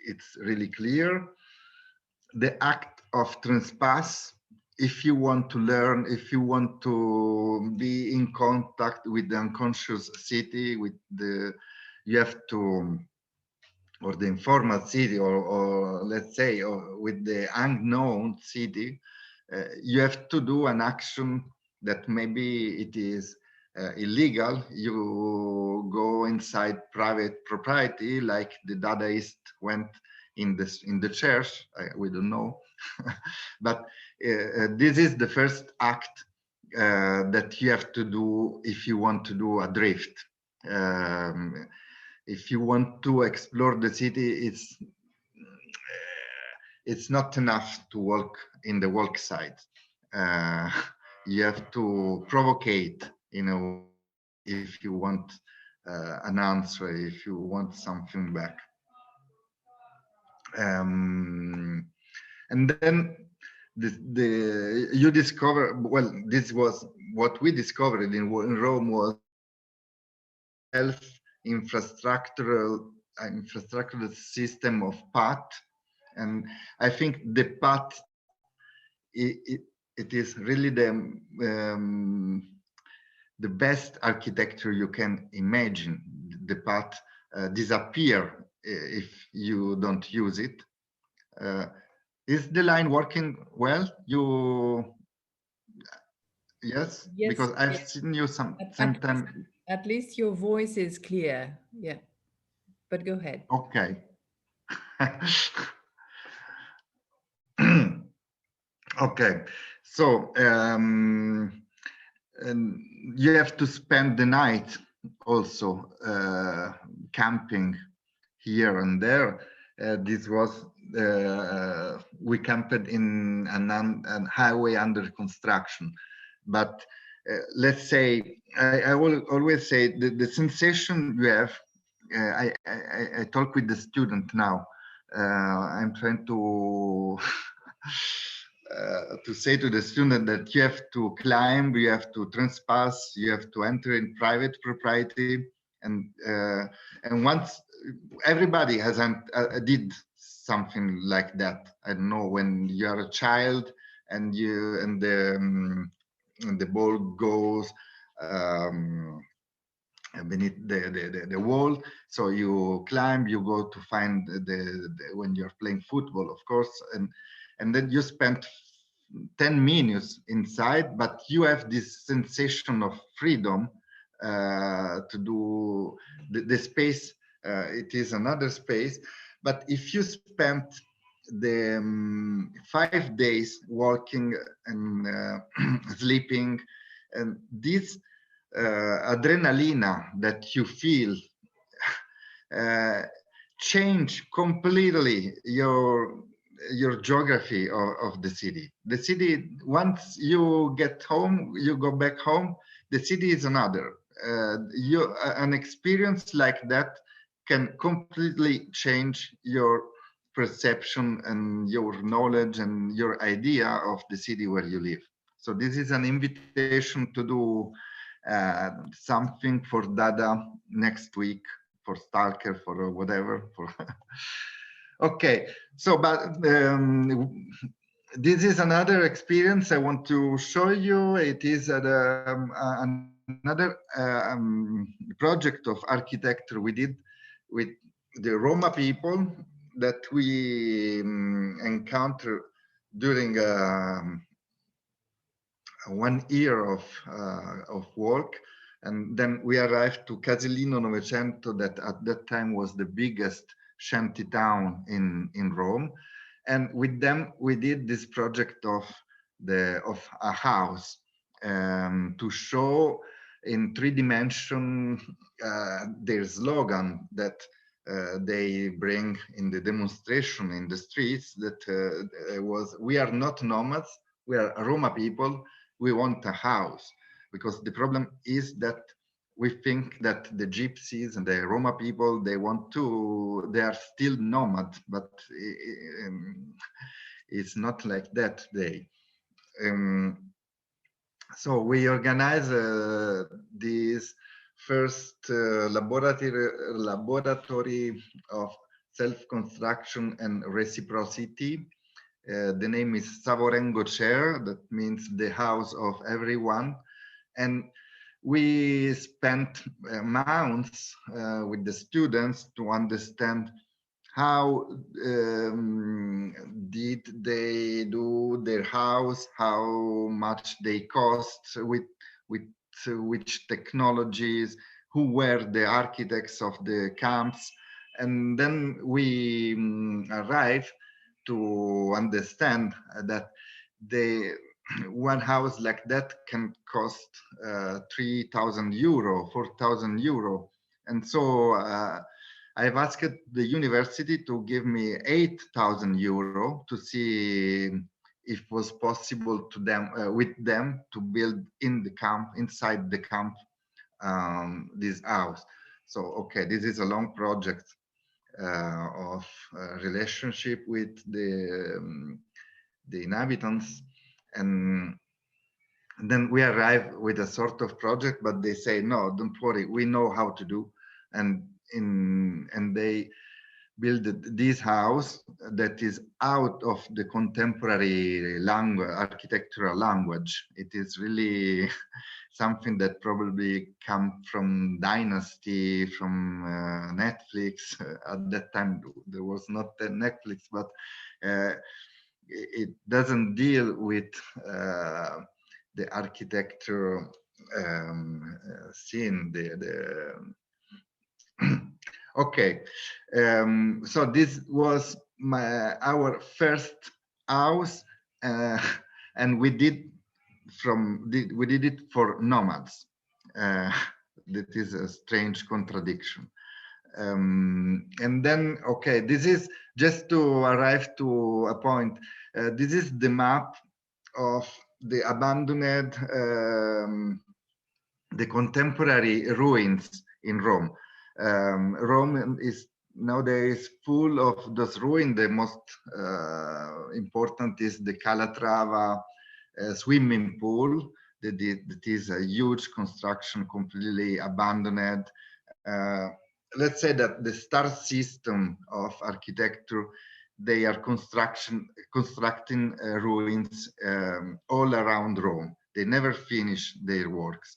It's really clear. The act of trespass, if you want to learn, if you want to be in contact with the unconscious city, with the, you have to, or the informal city, or let's say, or with the unknown city, you have to do an action that maybe it is illegal. You go inside private property, like the Dadaist went in the church. We don't know, but this is the first act that you have to do if you want to do a drift. If you want to explore the city, it's not enough to walk in the walk side. You have to provocate, you know, if you want an answer, if you want something back. And then you discover, well, this was what we discovered in Rome, was infrastructural system of path. And I think the path, it is really the best architecture you can imagine. The path disappear if you don't use it. Is the line working well? Yes, because I've seen you sometimes. At least your voice is clear. Yeah, but go ahead. Okay. Okay, so you have to spend the night also camping here and there. This was we camped in a highway under construction, but let's say I will always say the sensation you have. I talk with the student now. I'm trying to say to the student that you have to climb, you have to trespass, you have to enter in private property, and once everybody has did something like that. I don't know, when you are a child and the ball goes beneath the wall, so you climb, you go to find when you're playing football, of course, and then you spend 10 minutes inside, but you have this sensation of freedom to do the space. It is another space, but if you spend the 5 days walking and sleeping, and this adrenaline that you feel change completely your geography of the city. The city, once you get home, you go back home, the city is another. An experience like that can completely change your perception and your knowledge and your idea of the city where you live. So this is an invitation to do something for Dada next week, for Stalker, for whatever. For okay, so but this is another experience I want to show you. It is another project of architecture we did with the Roma people that we encountered during 1 year of work. And then we arrived to Casilino Novecento, that at that time was the biggest shanty town in Rome. And with them, we did this project of a house to show in 3 dimensions their slogan that they bring in the demonstration in the streets, that was, we are not nomads, we are Roma people, we want a house, because the problem is that we think that the gypsies and the Roma people, they are still nomad, but it's not like that today. So we organize this first laboratory of self-construction and reciprocity. The name is Savorengo Chair, that means the house of everyone. And we spent months with the students to understand how did they do their house, how much they cost, with which technologies, who were the architects of the camps. And then we arrived to understand that one house like that can cost 3,000 euro, 4,000 euro. And so I've asked the university to give me 8,000 euro to see if it was possible to them with them to build in the camp, inside the camp, this house. So okay, this is a long project of relationship with the inhabitants, and then we arrive with a sort of project, but they say, no, don't worry, we know how to do. And they build this house that is out of the contemporary language, architectural language. It is really something that probably come from Dynasty, from Netflix. At that time, there was not Netflix, but it doesn't deal with the architecture scene. Okay, so this was our first house, and we did it for nomads. That is a strange contradiction. And then, okay, this is just to arrive to a point. This is the map of the abandoned, the contemporary ruins in Rome. Rome is nowadays full of those ruins. The most important is the Calatrava swimming pool. That is a huge construction, completely abandoned. Let's say that the star system of architecture, they are constructing ruins all around Rome. They never finish their works.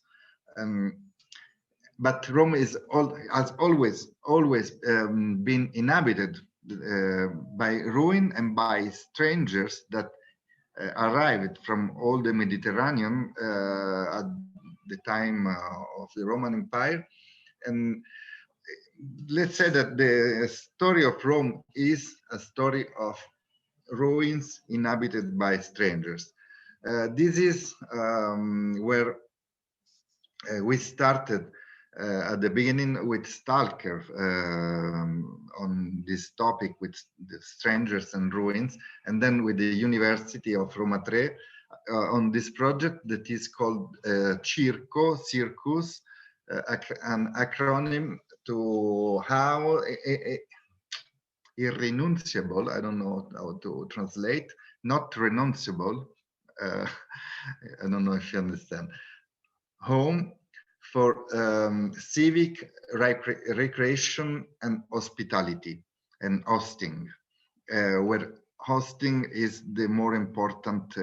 But Rome has always been inhabited by ruin and by strangers that arrived from all the Mediterranean at the time of the Roman Empire. And let's say that the story of Rome is a story of ruins inhabited by strangers. This is where we started at the beginning with Stalker on this topic with the strangers and ruins, and then with the University of Roma Tre on this project that is called Circus, an acronym to how irrenunciable, I don't know how to translate, not renunciable, I don't know if you understand, home for civic recreation and hospitality and hosting, where hosting is the more important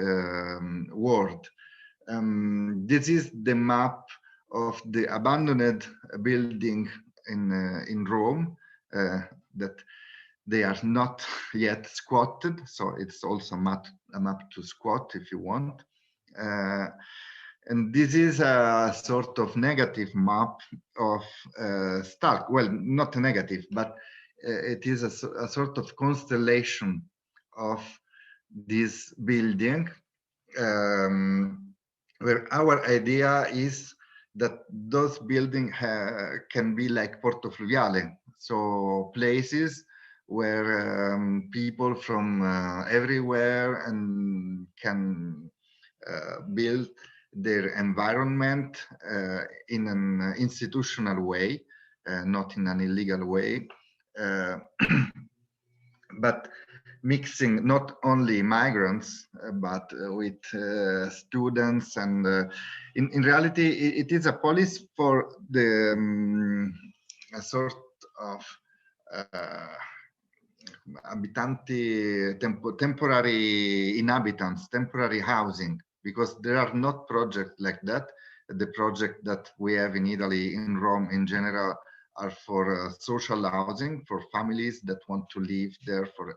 word. This is the map of the abandoned building in Rome that they are not yet squatted, so it's also a map to squat if you want. And this is a sort of negative map of Stark. Well, not negative, but it is a sort of constellation of this building, where our idea is that those buildings can be like Porto Fluviale, so places where people from everywhere and can build their environment in an institutional way, not in an illegal way, but mixing not only migrants, but with students. And in reality, it is a policy for the a sort of temporary inhabitants, temporary housing, because there are not projects like that. The project that we have in Italy, in Rome in general, are for social housing, for families that want to live there for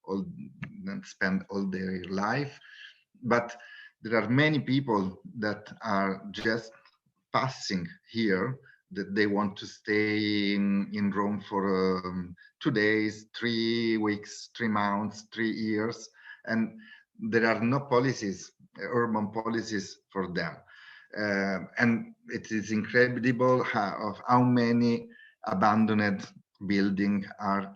all and spend all their life. But there are many people that are just passing here, that they want to stay in Rome for 2 days, 3 weeks, 3 months, 3 years, and there are no policies, urban policies for them. And it is incredible how many abandoned buildings are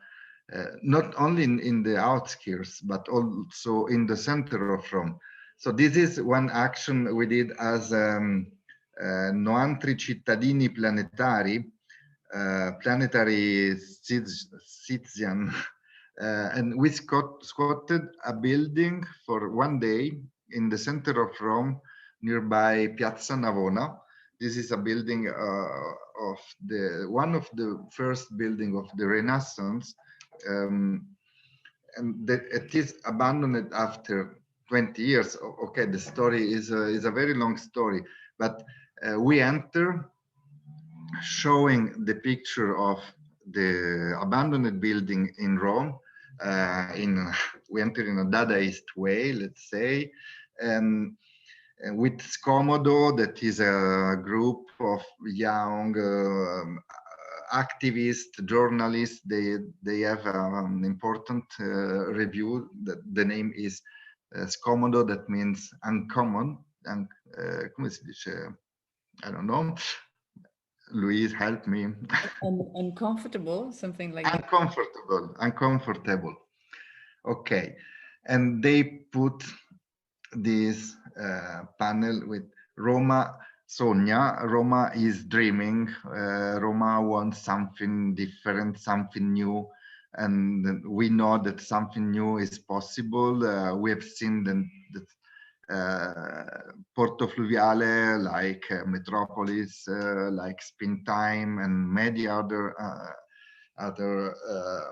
not only in the outskirts, but also in the center of Rome. So this is one action we did as Noantri Cittadini Planetari, planetary citizen, and we squatted a building for 1 day in the center of Rome, nearby Piazza Navona. This is a building of one of the first building of the Renaissance, and it is abandoned after 20 years. Okay, the story is a very long story, but we enter showing the picture of the abandoned building in Rome. We enter in a Dadaist way, let's say, and with Scomodo, that is a group of young activists, journalists. They have an important review. The name is Scomodo, that means uncommon. And come si dice? I don't know. Louise, help me. Uncomfortable, something like that. Uncomfortable. Okay, and they put this panel with Roma Sogna. Roma is dreaming. Roma wants something different, something new, and we know that something new is possible. We have seen the Porto Fluviale, like Metropolis, like Spin Time, and many other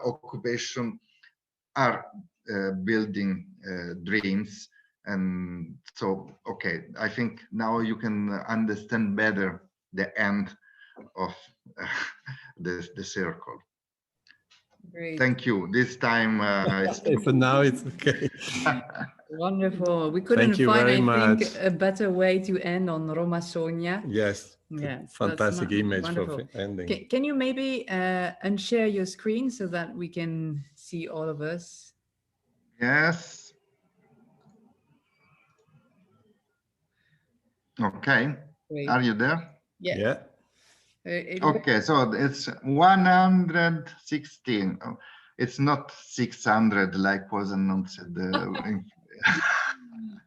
occupation are building dreams. And so, okay, I think now you can understand better the end of the circle. Great. Thank you. This time for now it's okay. Wonderful. We couldn't find, I think, a better way to end on Roma Sogna. Yes. Yes. Fantastic image wonderful. for ending. Can you maybe unshare your screen so that we can see all of us? Yes. Okay. Great. Are you there? Yeah. Yeah. Okay, so it's 116. Oh, it's not 600 like was announced.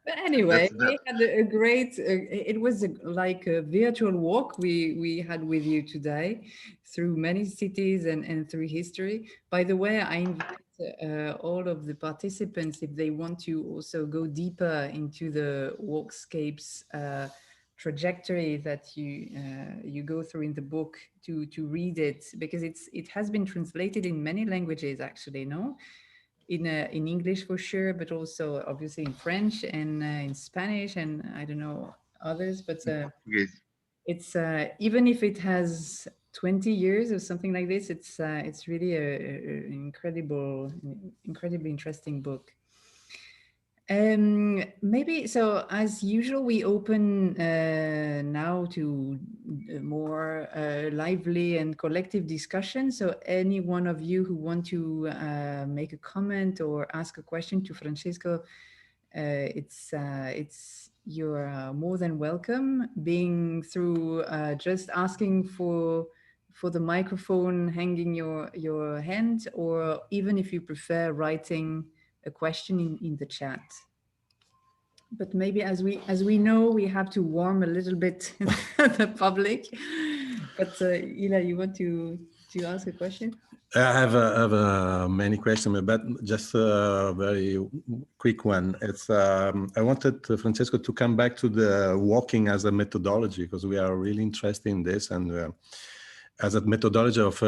But anyway, we had a great, it was like a virtual walk we had with you today through many cities and through history. By the way, I invite all of the participants, if they want to also go deeper into the Walkscapes trajectory that you go through in the book, to read it, because it has been translated in many languages, actually, no? In English for sure, but also obviously in French and in Spanish, and I don't know others, but it's even if it has 20 years or something like this, it's really an incredibly interesting book. Maybe, so as usual, we open now to more lively and collective discussion. So any one of you who want to make a comment or ask a question to Francesco, you're more than welcome. Being through just asking for the microphone, hanging your hand, or even if you prefer writing a question in the chat. but maybe as we know, we have to warm a little bit the public. But Ila, you want to ask a question? I have many questions, but just a very quick one. It's I wanted Francesco to come back to the walking as a methodology, because we are really interested in this, and as a methodology of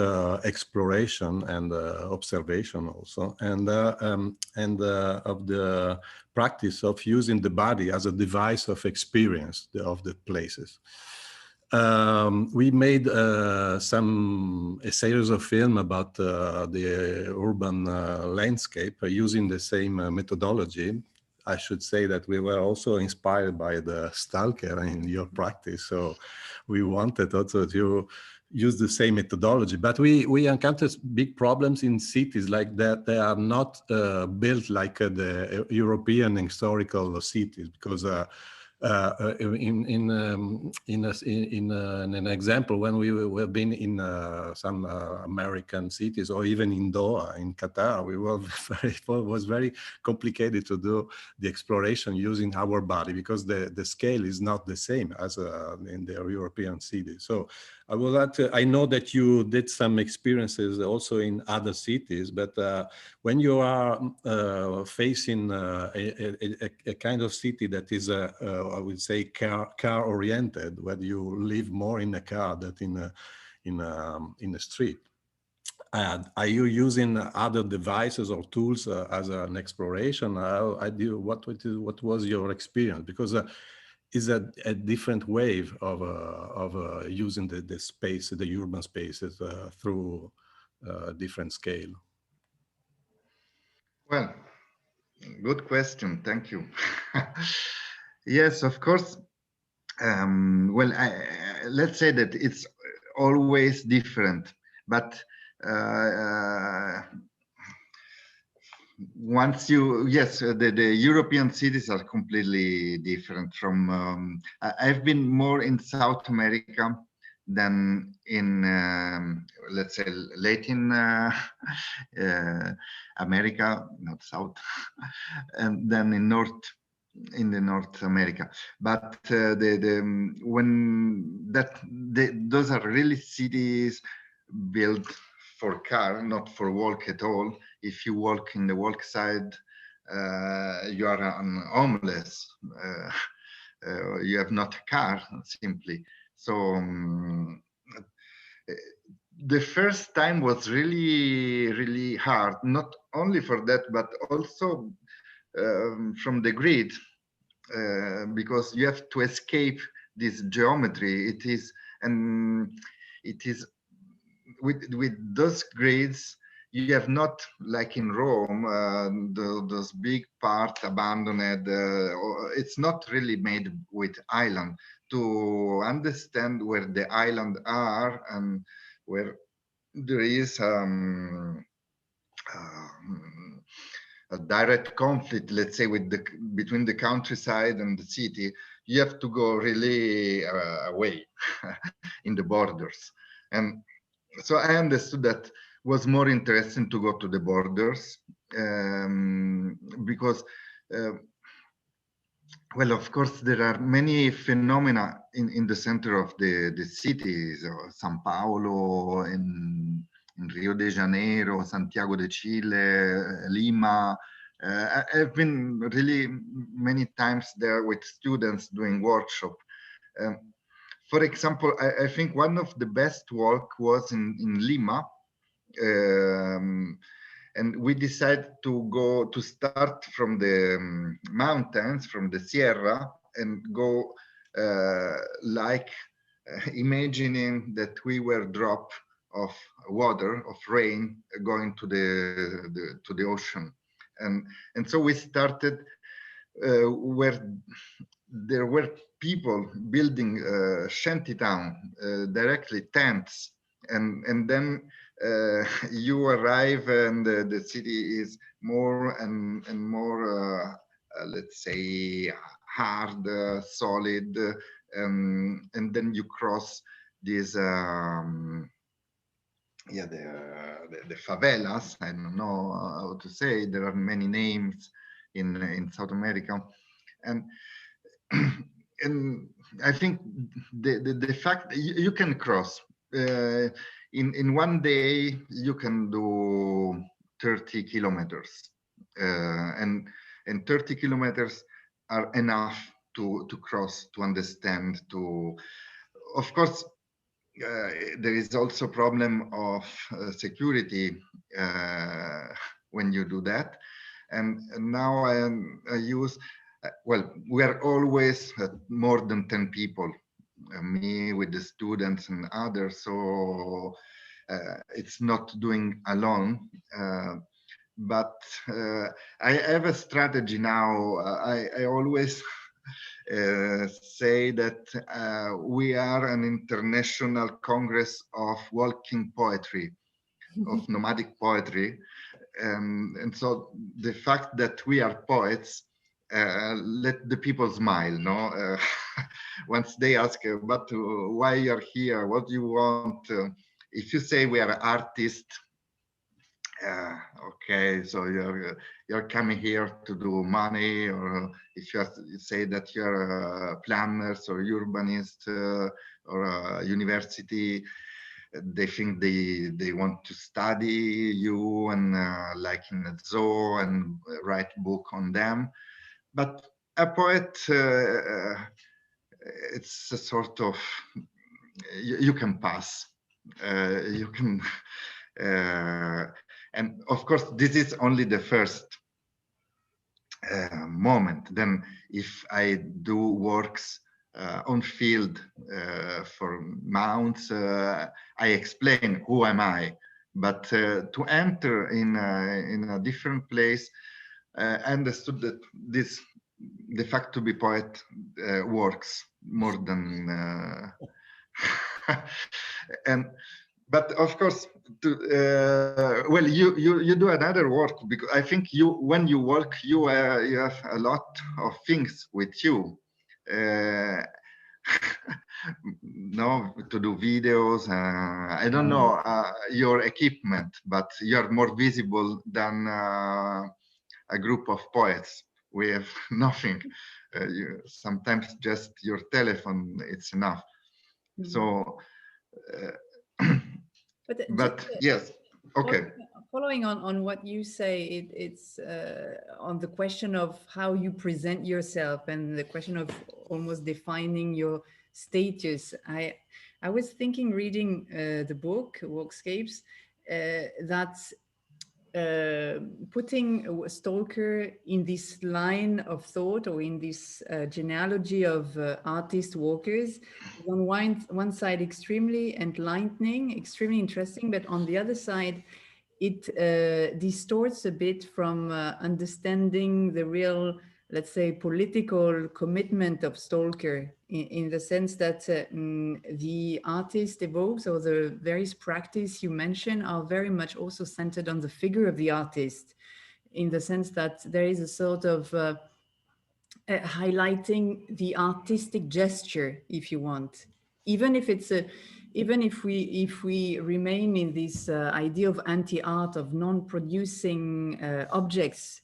exploration and observation also, and of the practice of using the body as a device of experience of the places. We made a series of film about the urban landscape using the same methodology. I should say that we were also inspired by the stalker in your practice, so we wanted also to use the same methodology. But we encountered big problems in cities like that. They are not built like the European historical cities, because in an example, when we've been in some American cities, or even in Doha, in Qatar, it was very complicated to do the exploration using our body, because the scale is not the same as in the European cities. So I would like to, I know that you did some experiences also in other cities, but when you are facing a kind of city that is, I would say, car oriented, where you live more in a car than in a street, are you using other devices or tools as an exploration? What was your experience? Because is a different wave of using the space, the urban spaces through different scale. Well, good question. Thank you. Yes, of course. Well, let's say that it's always different, but once you, yes, the European cities are completely different from, I've been more in South America than in, let's say, Latin America, not South, and then in North America. But those are really cities built for car, not for walk at all. If you walk in the walk side, you are homeless. You have not a car, simply. So the first time was really, really hard, not only for that, but also from the grid, because you have to escape this geometry. It is with those grids, you have not, like in Rome, those big part abandoned. It's not really made with island. To understand where the island are and where there is a direct conflict, let's say, between the countryside and the city, you have to go really away in the borders. And so I understood that was more interesting to go to the borders, because well, of course, there are many phenomena in the center of the cities, São Paulo, in Rio de Janeiro, Santiago de Chile, Lima. I've been really many times there with students doing workshop. For example, I think one of the best walk was in Lima. And we decided to start from the mountains, from the Sierra, and go imagining that we were drop of water, of rain, going to the ocean. And so we started where there were people building shanty town, directly tents, and then you arrive and the city is more and more, let's say, hard, solid, and then you cross these, yeah, the favelas. I don't know how to say. There are many names in South America. And and I think the fact you can cross in one day, you can do 30 kilometers, and 30 kilometers are enough to cross, to understand, to, of course, there is also problem of security when you do that. And now I use, well, we are always more than 10 people, me with the students and others, so it's not doing alone. But I have a strategy now. I always say that we are an international congress of walking poetry, of nomadic poetry. And so the fact that we are poets, let the people smile, no? Once they ask, but why you're here? What do you want? If you say we are artists, okay, so you're coming here to do money, or if you say that you're planners or urbanists or a university, they think they want to study you and like in a zoo and write book on them. But a poet, it's a sort of, you can pass, you can. And of course, this is only the first moment. Then if I do works on field for mounts, I explain who am I. But to enter in a different place, I understood that the fact to be poet works more than and. But of course, well, you do another work, because I think when you work, you have a lot of things with you. No, to do videos. I don't know your equipment, but you're more visible than a group of poets. We have nothing. Sometimes just your telephone, it's enough. So. But yes, okay. Following on what you say, it's on the question of how you present yourself and the question of almost defining your status. I was thinking, reading the book Walkscapes, that putting a stalker in this line of thought, or in this genealogy of artist walkers, is on one side extremely enlightening, extremely interesting, but on the other side, it distorts a bit from understanding the real, let's say, political commitment of stalker, in the sense that the artist evokes, or the various practice you mentioned, are very much also centered on the figure of the artist, in the sense that there is a sort of highlighting the artistic gesture, if you want, even if it's a, even if we remain in this idea of anti-art, of non-producing objects.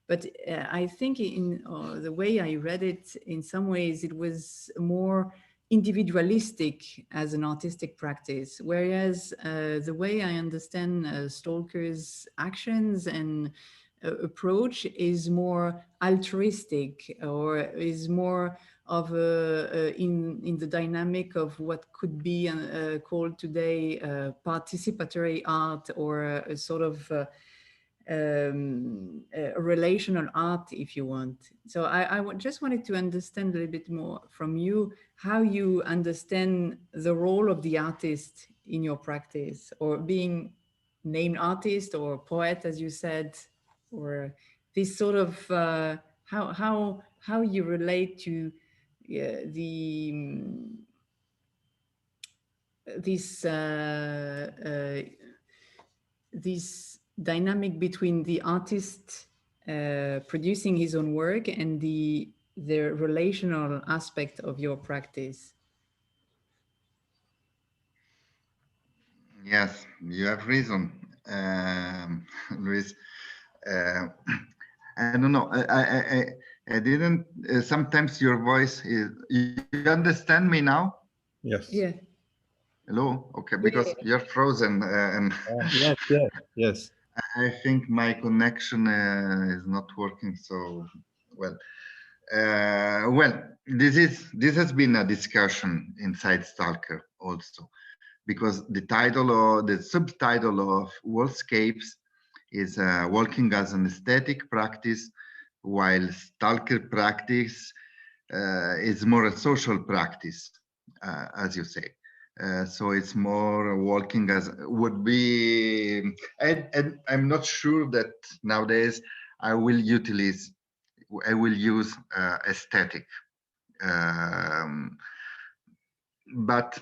But I think in the way I read it, in some ways, it was more individualistic as an artistic practice, whereas the way I understand Stalker's actions and approach is more altruistic, or is more of in the dynamic of what could be called today participatory art, or a sort of a relational art, if you want. So I just wanted to understand a little bit more from you how you understand the role of the artist in your practice, or being named artist or poet, as you said, or this sort of how you relate to this this dynamic between the artist producing his own work and the relational aspect of your practice. Yes, you have reason, Louise. I don't know. I didn't. Sometimes your voice is. You understand me now? Yes. Yeah. Hello. Okay, Yeah, because you're frozen, and Yes, yes, yes. I think my connection is not working so well. Well, this has been a discussion inside Stalker also, because the title or the subtitle of Walkscapes is walking as an aesthetic practice, while Stalker practice is more a social practice, as you say. So it's more walking as would be, and I'm not sure that nowadays I will use aesthetic. Um, but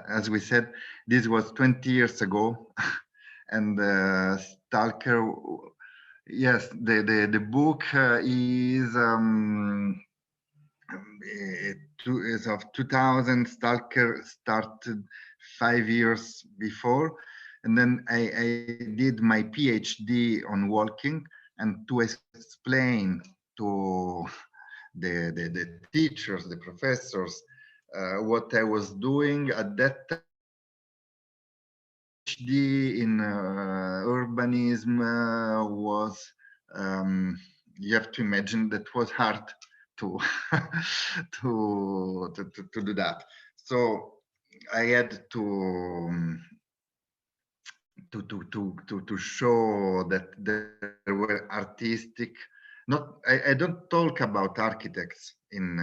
as we said, this was 20 years ago, and Stalker. Yes, the book is of 2000. Stalker started 5 years before, and then I did my PhD on walking, and to explain to the teachers, the professors, what I was doing at that time. PhD in urbanism was, you have to imagine that was hard to to do that. So I had to show that there were artistic. Not I don't talk about architects in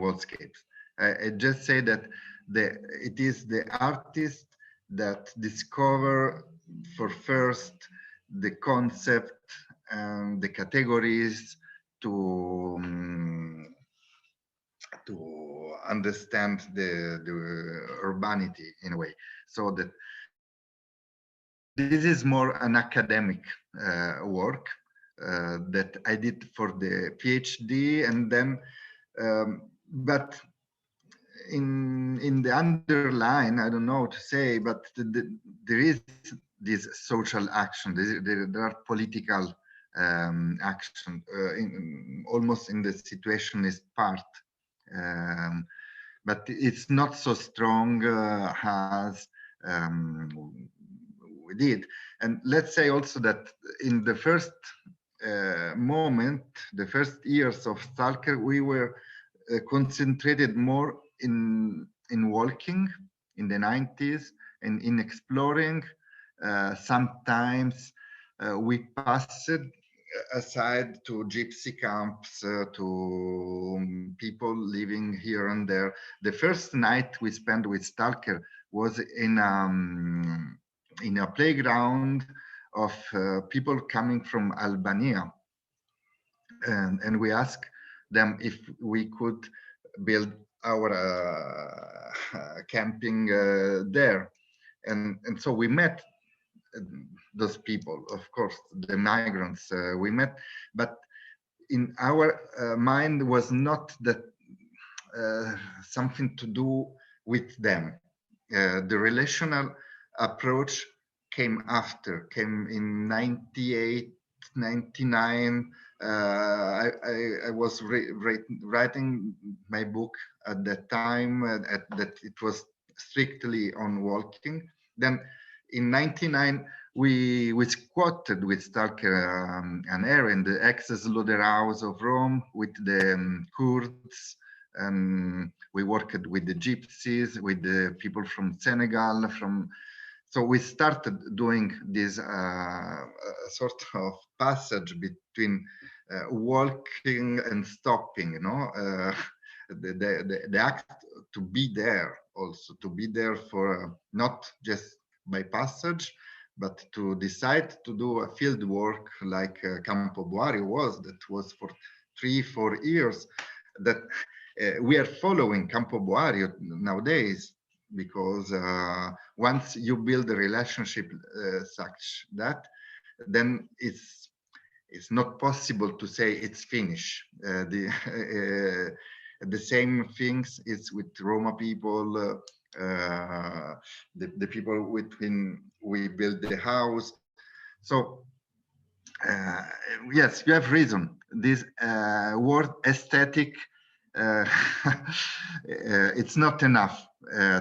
Walkscapes. I just say that it is the artist that discover for first the concept and the categories to understand the urbanity in a way. So that this is more an academic work that I did for the PhD, and then, but in the underline, I don't know what to say, but there is this social action. There are political action almost in the situationist part, but it's not so strong as we did. And let's say also that in the first moment, the first years of Stalker, we were concentrated more in walking in the 90s and in exploring. Sometimes we passed aside to gypsy camps, to people living here and there. The first night we spent with Stalker was in a playground of people coming from Albania, and we asked them if we could build our camping there, and so we met those people, of course, the migrants we met, but in our mind was not that something to do with them. The relational approach came in 98, 99. I was writing my book at that time, that it was strictly on walking. Then in 99, we squatted with Stalker an area in the ex-slaughterhouse of Rome with the Kurds, and we worked with the gypsies, with the people from Senegal, so we started doing this sort of passage between walking and stopping, you know, the act to be there, also to be there for not just by passage, but to decide to do a field work like Campo Boari that was for 3-4 years, that we are following Campo Boari nowadays, because once you build a relationship such that, then it's not possible to say it's finished. The same things is with Roma people, the people with whom we build the house. So yes, you have reason. This word aesthetic, it's not enough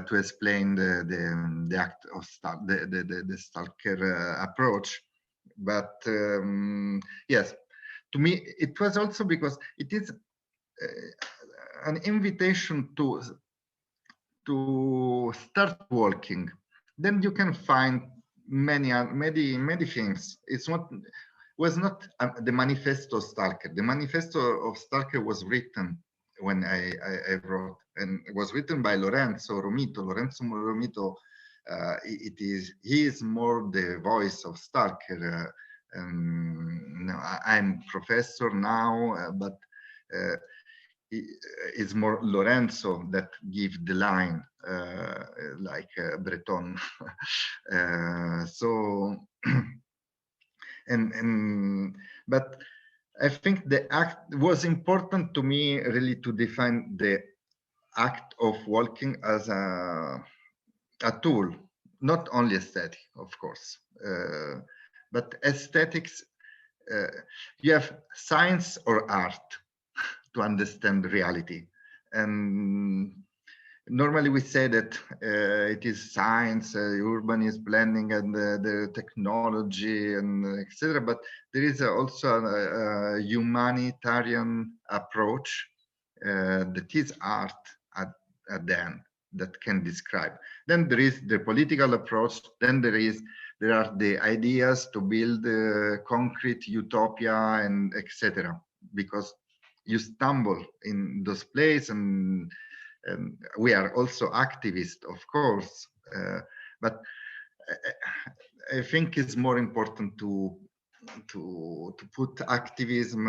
to explain the act of the stalker approach. But yes, to me, it was also because it is an invitation to start walking. Then you can find many things. It's not was not the manifesto stalker. The manifesto of stalker was written when I wrote, and it was written by Lorenzo Romito. He is more the voice of stalker. I'm professor now, but it's more Lorenzo that gives the line, like Breton. So, but I think the act was important to me, really, to define the act of walking as a tool, not only aesthetic, of course, but aesthetics. You have science or art to understand reality, and normally we say that it is science, urbanism, planning, and the technology, and etc. But there is also a humanitarian approach that is art at the end that can describe. Then there is the political approach. Then there are the ideas to build concrete utopia and etc. Because you stumble in those places, and we are also activists, of course, but I think it's more important to put activism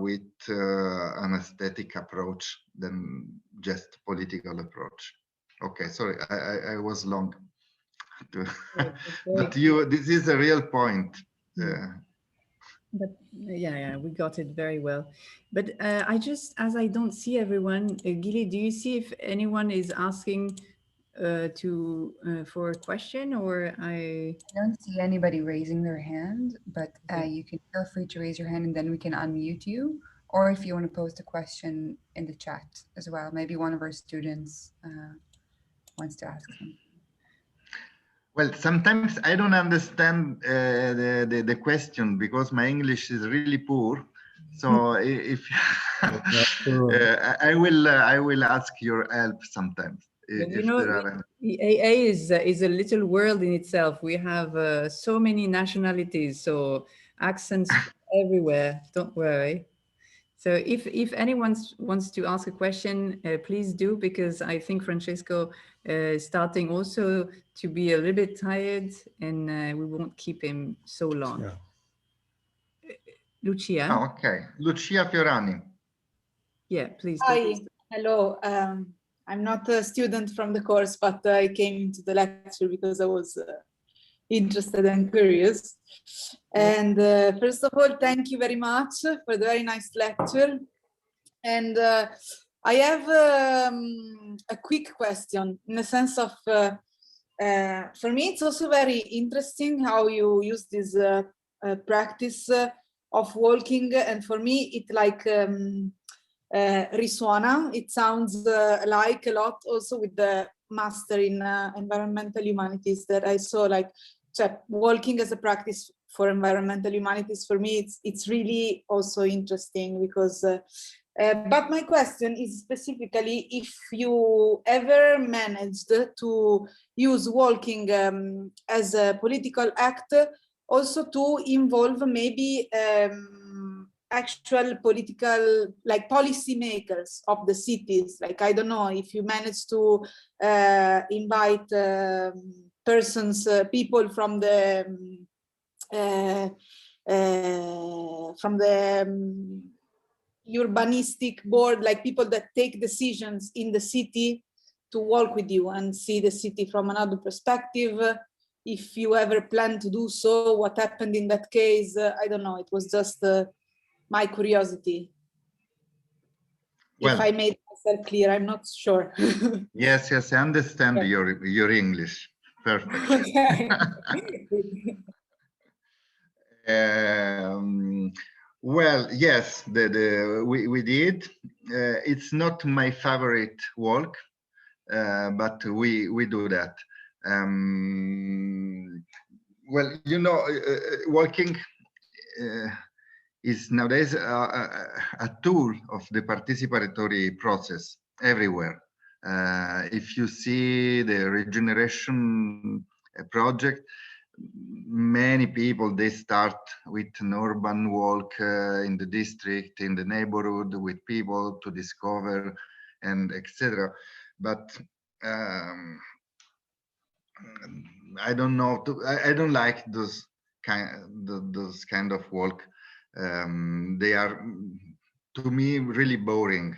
with an aesthetic approach than just political approach. Okay, sorry, I was long, but this is a real point. But yeah, we got it very well. But as I don't see everyone, Gili, do you see if anyone is asking for a question, or I don't see anybody raising their hand, but you can feel free to raise your hand and then we can unmute you. Or if you want to post a question in the chat as well, maybe one of our students wants to ask something. Well, sometimes I don't understand the question because my English is really poor. So if I will ask your help sometimes. You know, AA is a little world in itself. We have so many nationalities, so accents everywhere. Don't worry. So if anyone wants to ask a question, please do, because I think Francesco is starting also to be a little bit tired, and we won't keep him so long. Yeah. Lucia. Oh, okay. Lucia Fiorani. Yeah, please. Hi. Hello. I'm not a student from the course, but I came to the lecture because I was interested and curious. And first of all, thank you very much for the very nice lecture. And I have a quick question in the sense of, for me, it's also very interesting how you use this practice of walking. And for me, it like risuona. It sounds like a lot also with the master in environmental humanities that I saw, like walking as a practice for environmental humanities. For me, it's really also interesting because but my question is specifically if you ever managed to use walking as a political act also to involve maybe actual political, like policy makers of the cities. Like, I don't know if you managed to invite persons, people from the urbanistic board, like people that take decisions in the city, to walk with you and see the city from another perspective. If you ever plan to do so, what happened in that case? I don't know, it was just my curiosity. Well, if I made myself clear, I'm not sure. Yes, I understand your English. Perfect. Okay. Well, yes, we did. It's not my favorite walk, but we do that. Well, you know, walking is nowadays a tool of the participatory process everywhere. If you see the regeneration project, many people, they start with an urban walk in the district, in the neighborhood, with people to discover and etc. But I don't know. I don't like those kind of walk. They are, to me, really boring.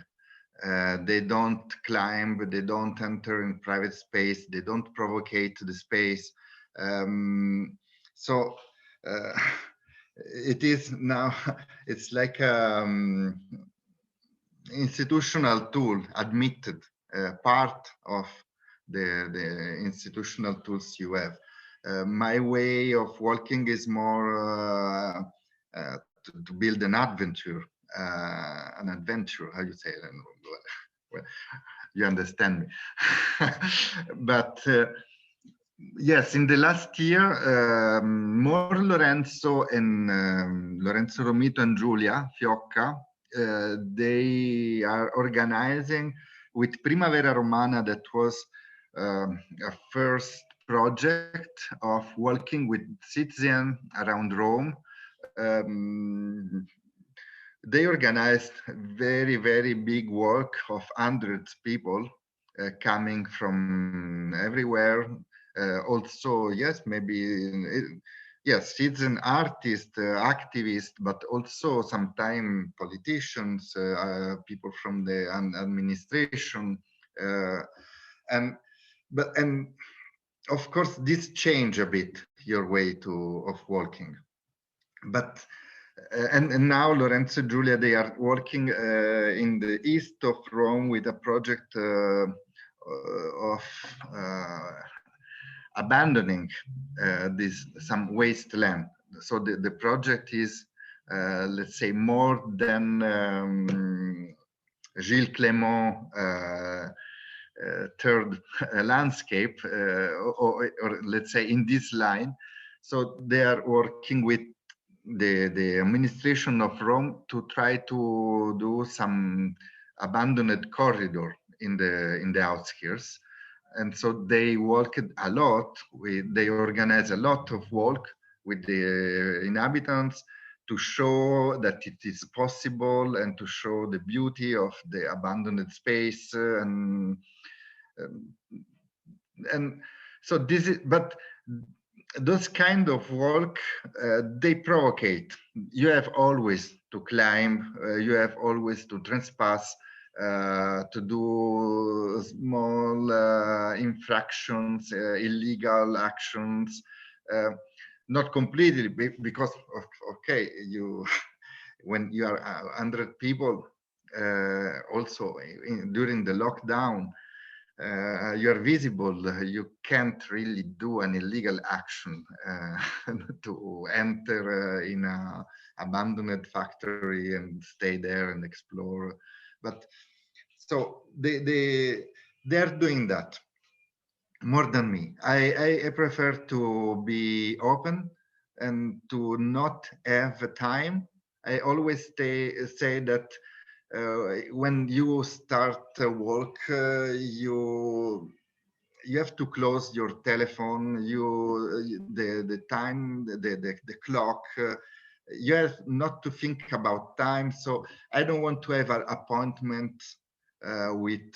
They don't climb. They don't enter in private space. They don't provocate the space. So it is now. It's like institutional tool, admitted part of the institutional tools you have. My way of working is more to build an adventure, how you say it? Well, you understand me. But yes, in the last year, more Lorenzo and Lorenzo Romito and Giulia Fiocca, they are organizing with Primavera Romana, that was a first project of working with citizens around Rome. They organized very big work of hundreds of people coming from everywhere. Also, yes, maybe yes, citizen artists, activists, but also sometimes politicians, people from the administration, and of course this change a bit your way of working. But and now Lorenzo and Giulia, they are working in the east of Rome with a project of abandoning some wasteland. So the project is, let's say, more than Gilles Clément third landscape, or let's say in this line. So they are working with the administration of Rome to try to do some abandoned corridor in the outskirts. And so they worked a lot they organize a lot of work with the inhabitants to show that it is possible and to show the beauty of the abandoned space. And so this is, but those kind of work, they provocate. You have always to climb, you have always to trespass, to do small infractions, illegal actions, not completely, because okay, you when you are 100 people, also during the lockdown, you are visible, you can't really do an illegal action to enter in a abandoned factory and stay there and explore. But so they're doing that more than me. I prefer to be open and to not have time. I always say that when you start work, you have to close your telephone, the time, the clock. You have not to think about time. So I don't want to have an appointment with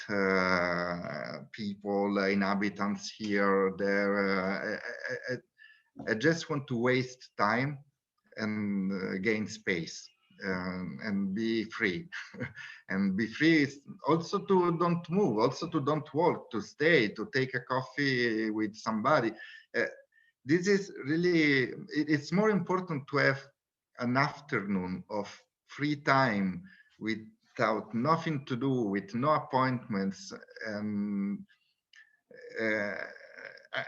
people, inhabitants here or there. I just want to waste time and gain space. And be free. And be free is also to don't move, also to don't work, to stay, to take a coffee with somebody. This is really, it's more important to have an afternoon of free time without nothing to do, with no appointments. And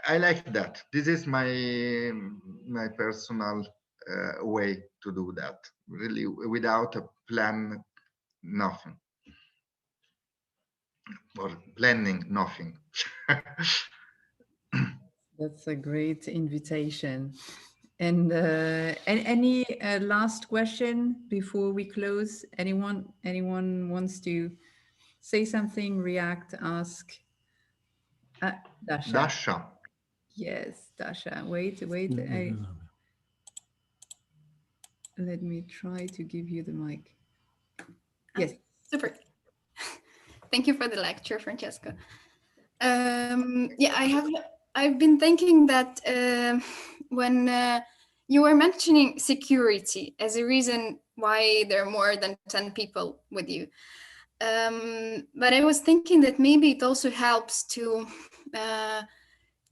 I like that. This is my personal way to do that. Really, without a plan, nothing. Or planning, nothing. That's a great invitation. And any last question before we close? Anyone wants to say something, react, ask? Dasha. Dasha. Yes, Dasha. Wait. Let me try to give you the mic. Yes. Super. Thank you for the lecture, Francesco. Yeah, I've been thinking that when you were mentioning security as a reason why there are more than 10 people with you, but I was thinking that maybe it also helps to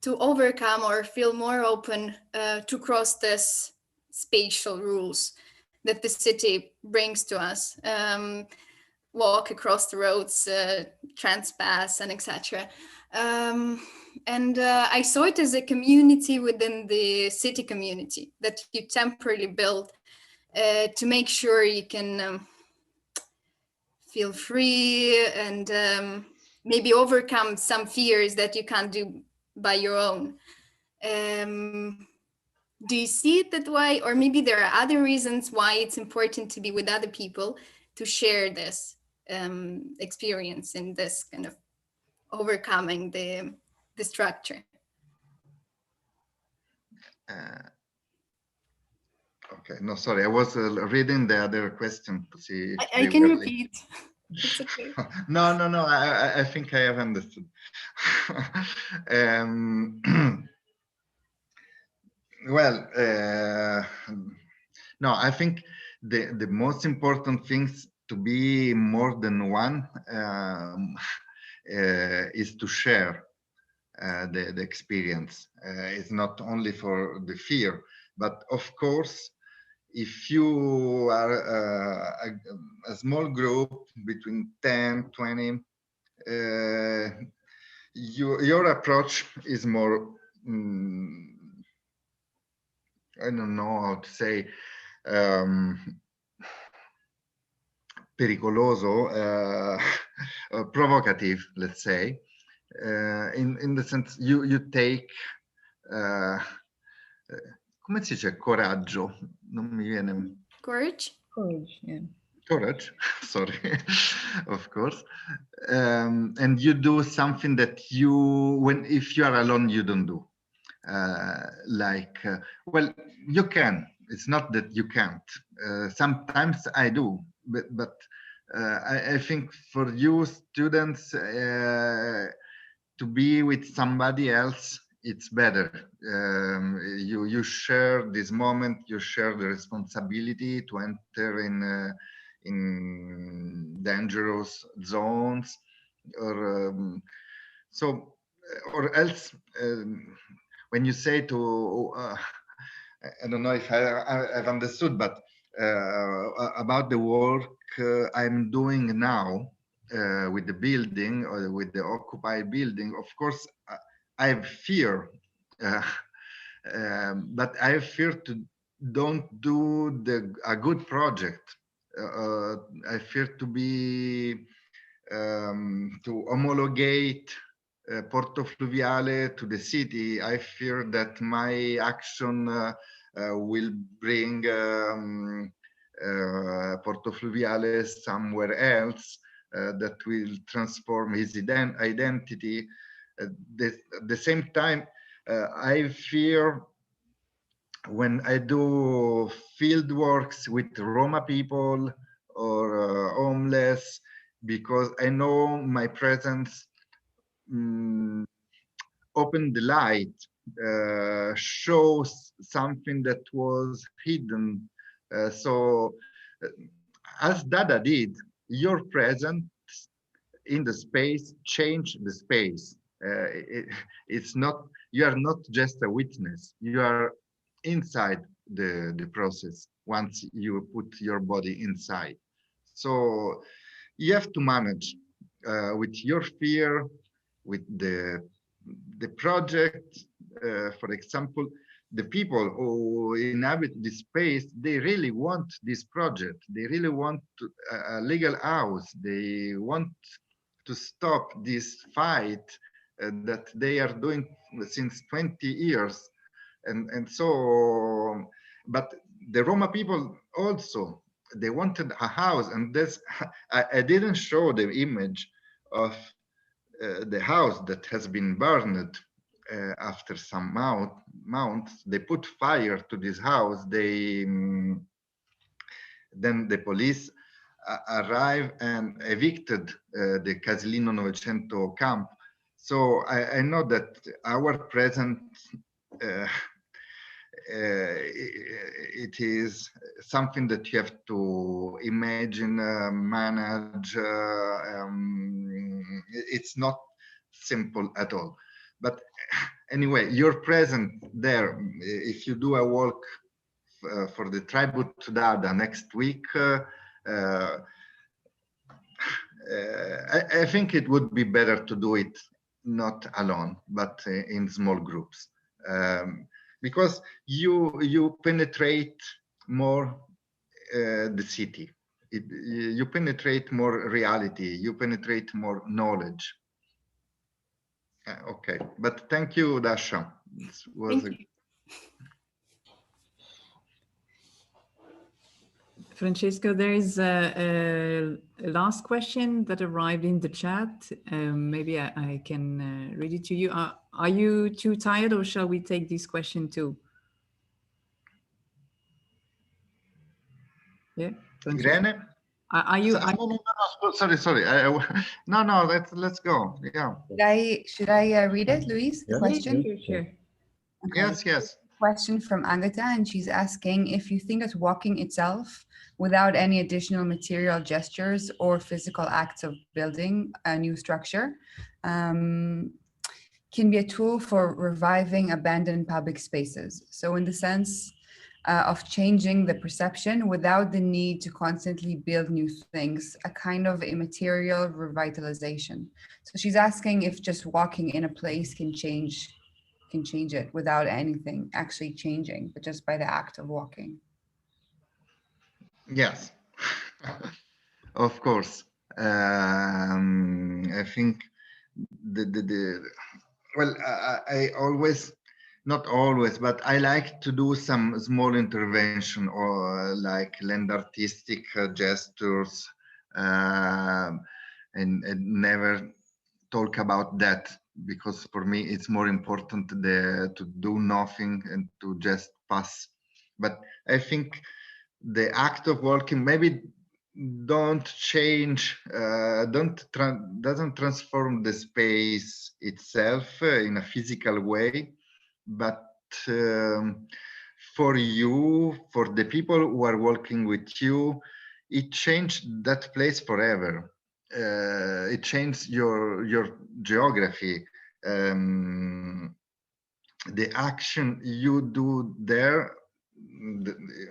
overcome or feel more open to cross this spatial rules that the city brings to us. Walk across the roads, trespass, and etc. And I saw it as a community within the city community that you temporarily build to make sure you can feel free and maybe overcome some fears that you can't do by your own. Do you see it that way? Or maybe there are other reasons why it's important to be with other people to share this experience in this kind of overcoming the structure? Okay, no, sorry, I was reading the other question to see if I can repeat. It's okay. No, I think I have understood. Well, no, I think the most important things to be more than one is to share the experience. It's not only for the fear, but of course, if you are a small group between 10, 20, your approach is more, I don't know how to say, pericoloso, provocative, let's say, in the sense you take, come si dice coraggio? Non mi viene. Courage? Courage, yeah. Courage, sorry, of course. And you do something that if you are alone, you don't do. Well, you can. It's not that you can't. Sometimes I do, but I think for you students to be with somebody else, it's better. You share this moment. You share the responsibility to enter in dangerous zones, or or else. When you say to, I don't know if I've understood, but about the work I'm doing now with the building or with the occupied building, of course, I have fear, but I have fear to don't do a good project. I fear to be to homologate Porto Fluviale to the city. I fear that my action will bring Porto Fluviale somewhere else, that will transform his identity. At the same time, I fear when I do field works with Roma people or homeless, because I know my presence open the light, shows something that was hidden. So as Dada did, your presence in the space change the space. It's not, you are not just a witness, you are inside the process once you put your body inside. So you have to manage with your fear, with the project. For example, the people who inhabit this space, they really want this project. They really want a legal house. They want to stop this fight that they are doing since 20 years. And so, but the Roma people also, they wanted a house. And this, I didn't show the image of the house that has been burned after some months. They put fire to this house. Then the police arrived and evicted the Casilino 900 camp. So I know that our present it is something that you have to imagine, manage. It's not simple at all. But anyway, you're present there. If you do a walk for the tribute to Dada next week, I think it would be better to do it not alone, but in small groups. Because you penetrate more the city. You penetrate more reality. You penetrate more knowledge. Okay, but thank you, Dasha. This was Francesco, there is a last question that arrived in the chat. Maybe I can read it to you. Are you too tired, or shall we take this question too? Yeah, Irene? Are you? No, sorry. No, let's go. Yeah. Should I read it, Louise? The question? Sure. Okay. Yes. Question from Agatha, and she's asking if you think that walking itself, without any additional material gestures or physical acts of building a new structure, can be a tool for reviving abandoned public spaces. So in the sense of changing the perception without the need to constantly build new things, a kind of immaterial revitalization. So she's asking if just walking in a place can change it without anything actually changing, but just by the act of walking. Yes, of course. I think well, I always, not always, but I like to do some small intervention or like lend artistic gestures and never talk about that, because for me it's more important to do nothing and to just pass. But I think the act of walking maybe don't change, doesn't transform the space itself in a physical way, but for you, for the people who are walking with you, it changed that place forever. It changed your geography. The action you do there,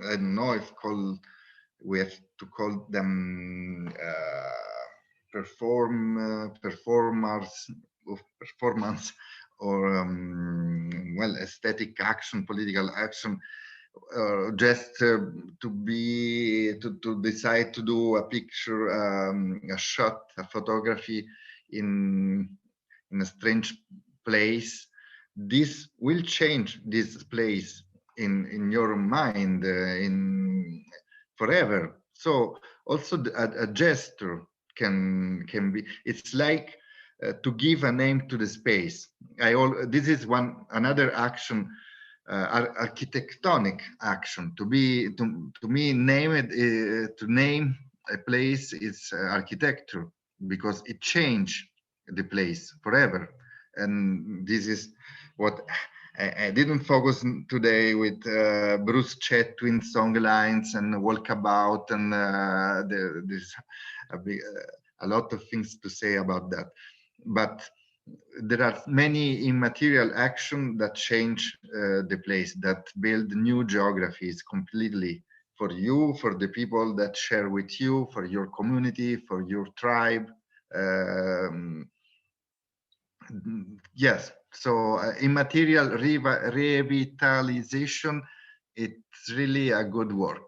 I don't know if we have to call them performance or well, aesthetic action, political action, just to decide to do a picture, a shot, a photography in a strange place. This will change this place in your mind in forever. So also a gesture can be. It's like to give a name to the space. This is another action, architectonic action. To me, to name a place is architecture, because it changed the place forever. And this is what I didn't focus today with Bruce Chetwynd song lines and Walkabout, and there's a lot of things to say about that. But there are many immaterial actions that change the place, that build new geographies completely for you, for the people that share with you, for your community, for your tribe. Yes, So immaterial revitalization, it's really a good work,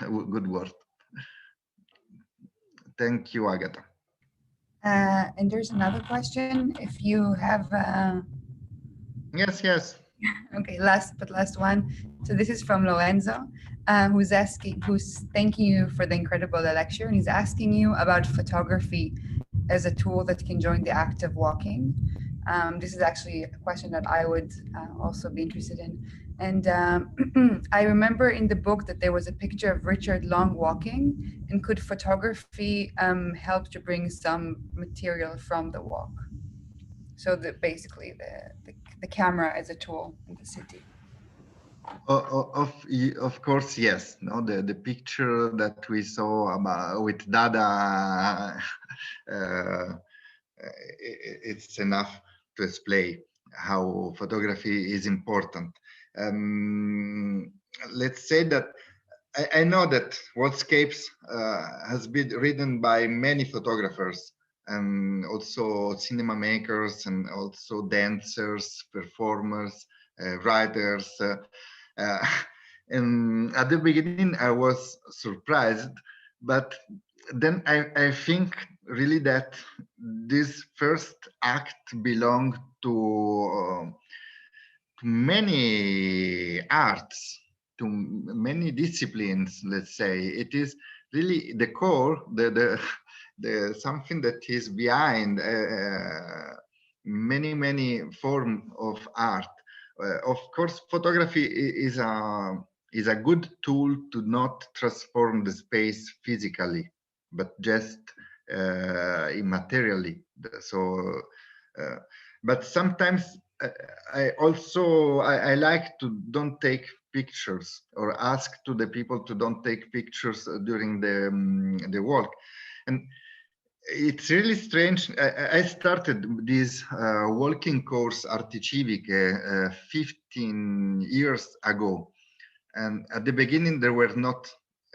good word. Thank you, Agatha. And there's another question. If you have, Yes. okay, last one. So this is from Lorenzo, who's thanking you for the incredible lecture, and he's asking you about photography as a tool that can join the act of walking. This is actually a question that I would also be interested in. And I remember in the book that there was a picture of Richard Long walking, and could photography help to bring some material from the walk? So basically the camera as a tool in the city. Of course, yes. No, the picture that we saw about with Dada, it's enough to explain how photography is important. Let's say that I know that Walkscapes has been written by many photographers and also cinema makers and also dancers, performers, writers. And at the beginning, I was surprised, but then I think really that this first act belonged to many arts, to many disciplines. Let's say it is really the core, the something that is behind many forms of art. Of course, photography is a good tool to not transform the space physically, but just immaterially. So, but sometimes I like to don't take pictures or ask to the people to don't take pictures during the walk, and it's really strange. I started this walking course Arti Civiche 15 years ago, and at the beginning there were not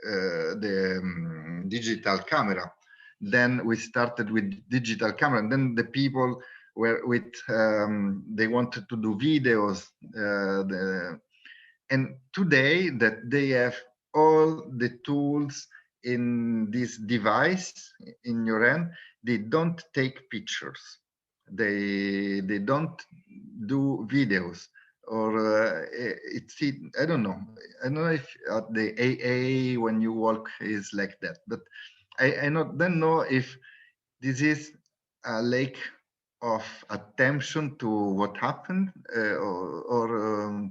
the digital camera. Then we started with digital camera, and then the people were with they wanted to do videos, and today that they have all the tools in this device in your hand, they don't take pictures, they don't do videos, or I don't know if at the AA when you walk is like that, but I don't know if this is a lack of attention to what happened, or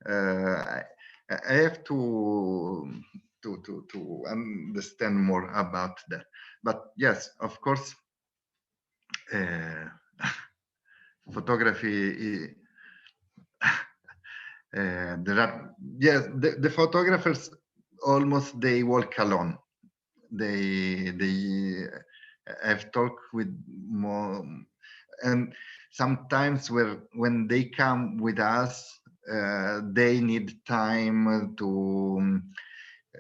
I have to understand more about that. But yes, of course, photography. There are, yes, the photographers almost they walk alone. They have talked with more, and sometimes when they come with us, they need time to.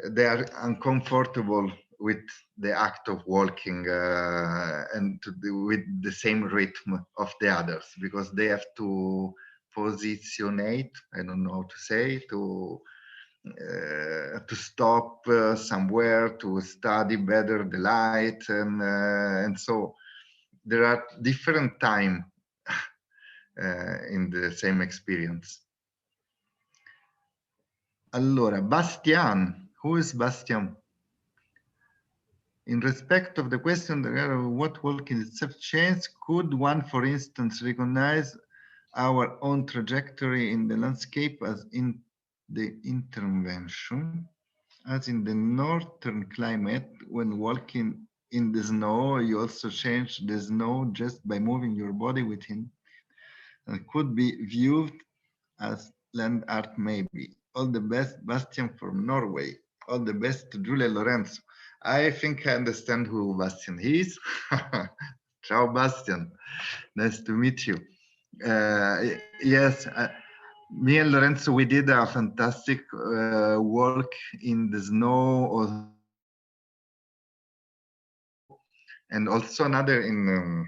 They are uncomfortable with the act of walking and with the same rhythm of the others, because they have to positionate. I don't know how to say, to stop somewhere to study better the light, and so there are different time in the same experience. Allora, Bastian, who is Bastian? In respect of the question, what walking itself change, could one, for instance, recognize our own trajectory in the landscape as in the intervention, as in the northern climate, when walking in the snow, you also change the snow just by moving your body within, and could be viewed as land art maybe. All the best, Bastian from Norway. All the best to Giulia Lorenzo. I think I understand who Bastian is. Ciao, Bastian. Nice to meet you. Yes, me and Lorenzo, we did a fantastic walk in the snow, and also another in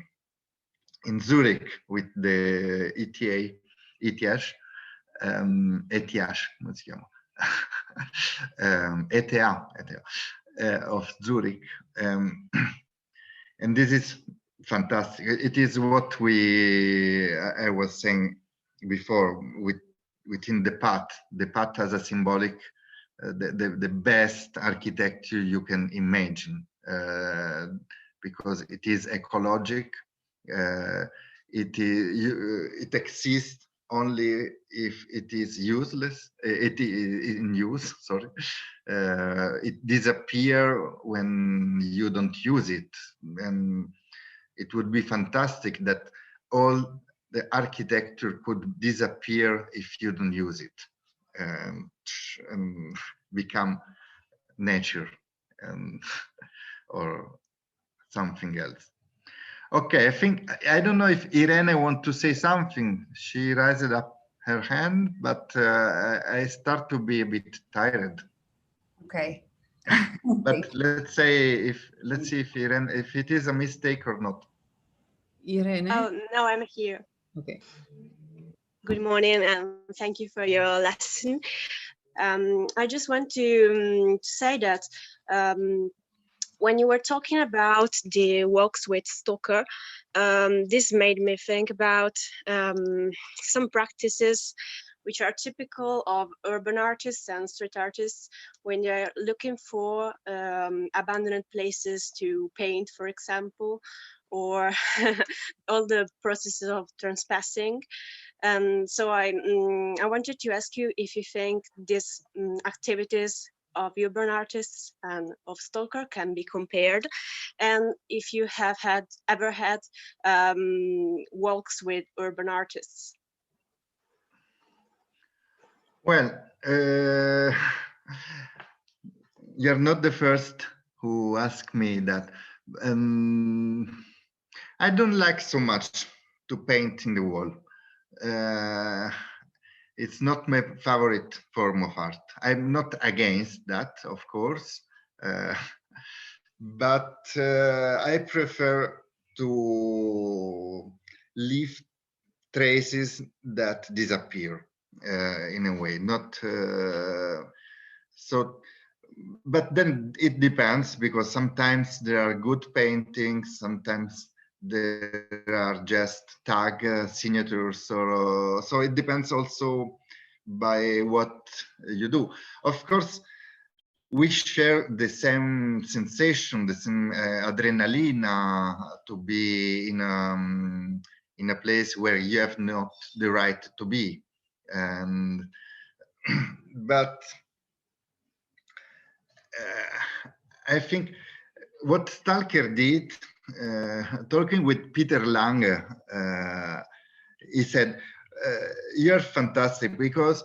in Zurich with the ETH, of Zurich. And this is fantastic. It is what I was saying before, within the path. The path has a symbolic, the best architecture you can imagine, because it is ecologic. It exists only if it is useless. It is in use. Sorry, it disappears when you don't use it, and it would be fantastic that all the architecture could disappear if you don't use it, and become nature, or something else. Okay, I don't know if Irene wants to say something. She raised up her hand, but I start to be a bit tired. Okay. But let's see if Irene, if it is a mistake or not. Irene? Oh, no, I'm here. Okay. Good morning, and thank you for your lesson. I just want to say that when you were talking about the walks with stalker, this made me think about some practices which are typical of urban artists and street artists when they're looking for abandoned places to paint, for example, or all the processes of trespassing. So I wanted to ask you if you think these activities of urban artists and of stalker can be compared, and if you have ever had walks with urban artists. Well, you're not the first who asked me that. I don't like so much to paint in the wall. It's not my favorite form of art. I'm not against that, of course, but I prefer to leave traces that disappear in a way, not so. But then it depends, because sometimes there are good paintings, sometimes there are just tag signatures, or so it depends also by what you do. Of course, we share the same sensation, the same adrenaline to be in a place where you have not the right to be, and but I think what Stalker did, talking with Peter Lange, he said, you're fantastic, because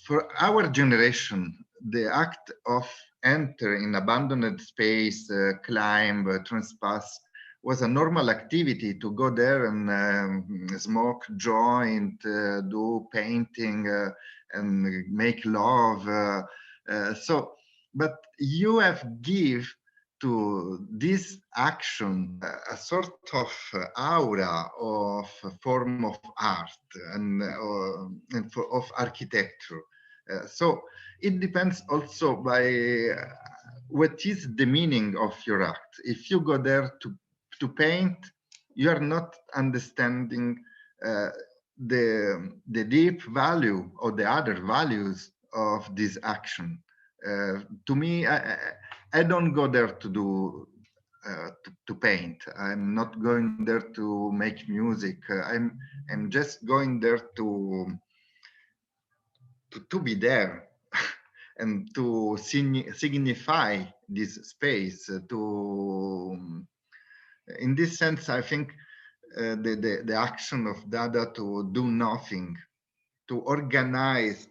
for our generation, the act of entering abandoned space, climb, trespass, was a normal activity to go there and smoke joint, do painting, and make love. But you have give to this action a sort of aura of a form of art and of architecture. So it depends also by what is the meaning of your act. If you go there to paint, you are not understanding the deep value or the other values of this action. To me, I don't go there to do to paint. I'm not going there to make music. I'm just going there to be there and to signify this space. In this sense, I think the action of Dada to do nothing, to organize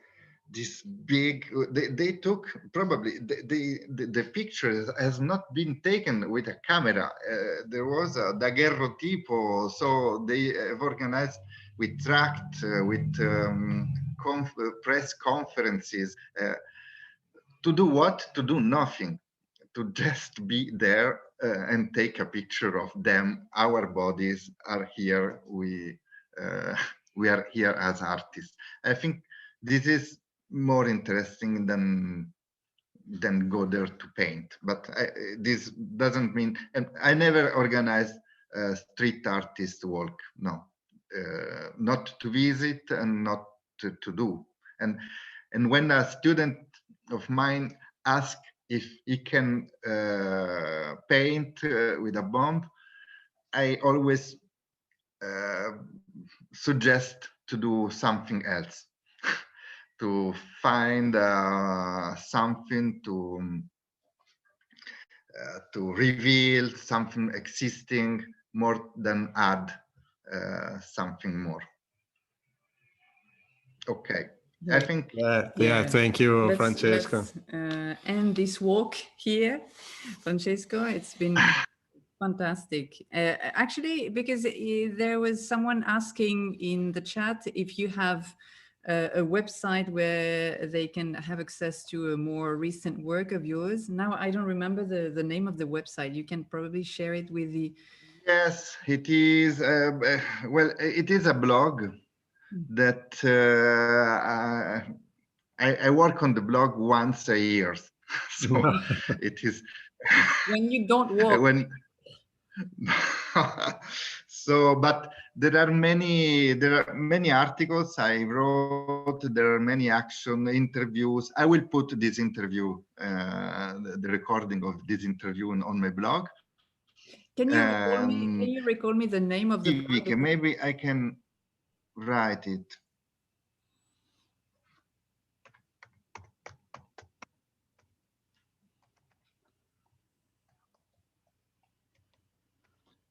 this big, they took probably the picture has not been taken with a camera. There was a daguerrotipo, so they have organized with tract, with press conferences. To do what? To do nothing, to just be there and take a picture of them. Our bodies are here. We are here as artists. I think this is more interesting than go there to paint. But this doesn't mean, and I never organized a street artist walk. No, not to visit and not to do. And when a student of mine asks if he can paint with a bomb, I always suggest to do something else, to find something to reveal something existing more than add something more. Okay. I think. Yeah, thank you, Francesco. Let's end this walk here, Francesco. It's been fantastic. Actually, because there was someone asking in the chat if you have a website where they can have access to a more recent work of yours. Now, I don't remember the name of the website. You can probably share it with the... Yes, it is. Well, it is a blog that I work on the blog once a year. So it is... When you don't walk. When... So, but there are many articles I wrote. There are many action interviews. I will put this interview, the recording of this interview on my blog. Can you recall me the name of the blog? Maybe I can write it.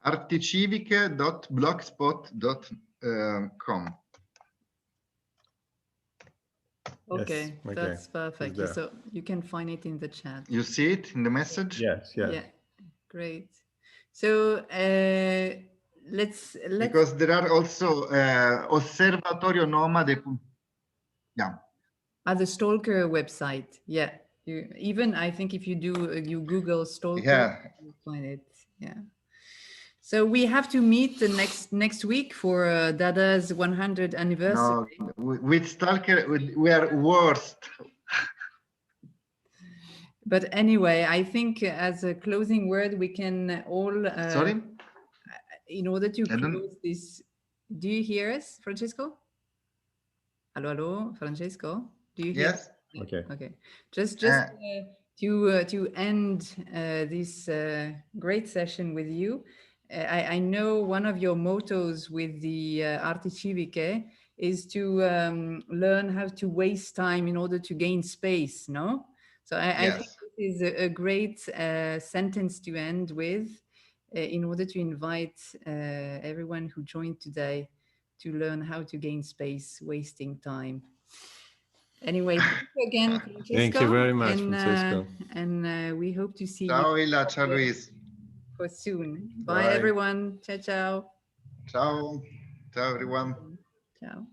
articiviche.blogspot.com. Okay, yes, that's perfect. So you can find it in the chat. You see it in the message? Yes, yes. Yeah, great. So let's because there are also Osservatorio Nomade. Yeah. At the Stalker website. Yeah. Even I think if you do you Google Stalker, yeah, you find it. Yeah. So we have to meet the next week for Dada's 100th anniversary. No, with Stalker, we are worst. But anyway, I think as a closing word, we can all... Sorry? In order to close this... Do you hear us, Francesco? Hello, hello, Francesco? Do you hear? Yes. Okay. Okay. Just to end this great session with you, I know one of your mottos with the Arti Civiche is to learn how to waste time in order to gain space, no? So I think this is a great sentence to end with in order to invite everyone who joined today to learn how to gain space, wasting time. Anyway, thank you again, Francesco. Thank you very much, Francesco. And we hope to see ciao, you. Ila, ciao, Louise. For soon. Bye, everyone. Ciao, ciao. Ciao. Ciao, everyone. Ciao.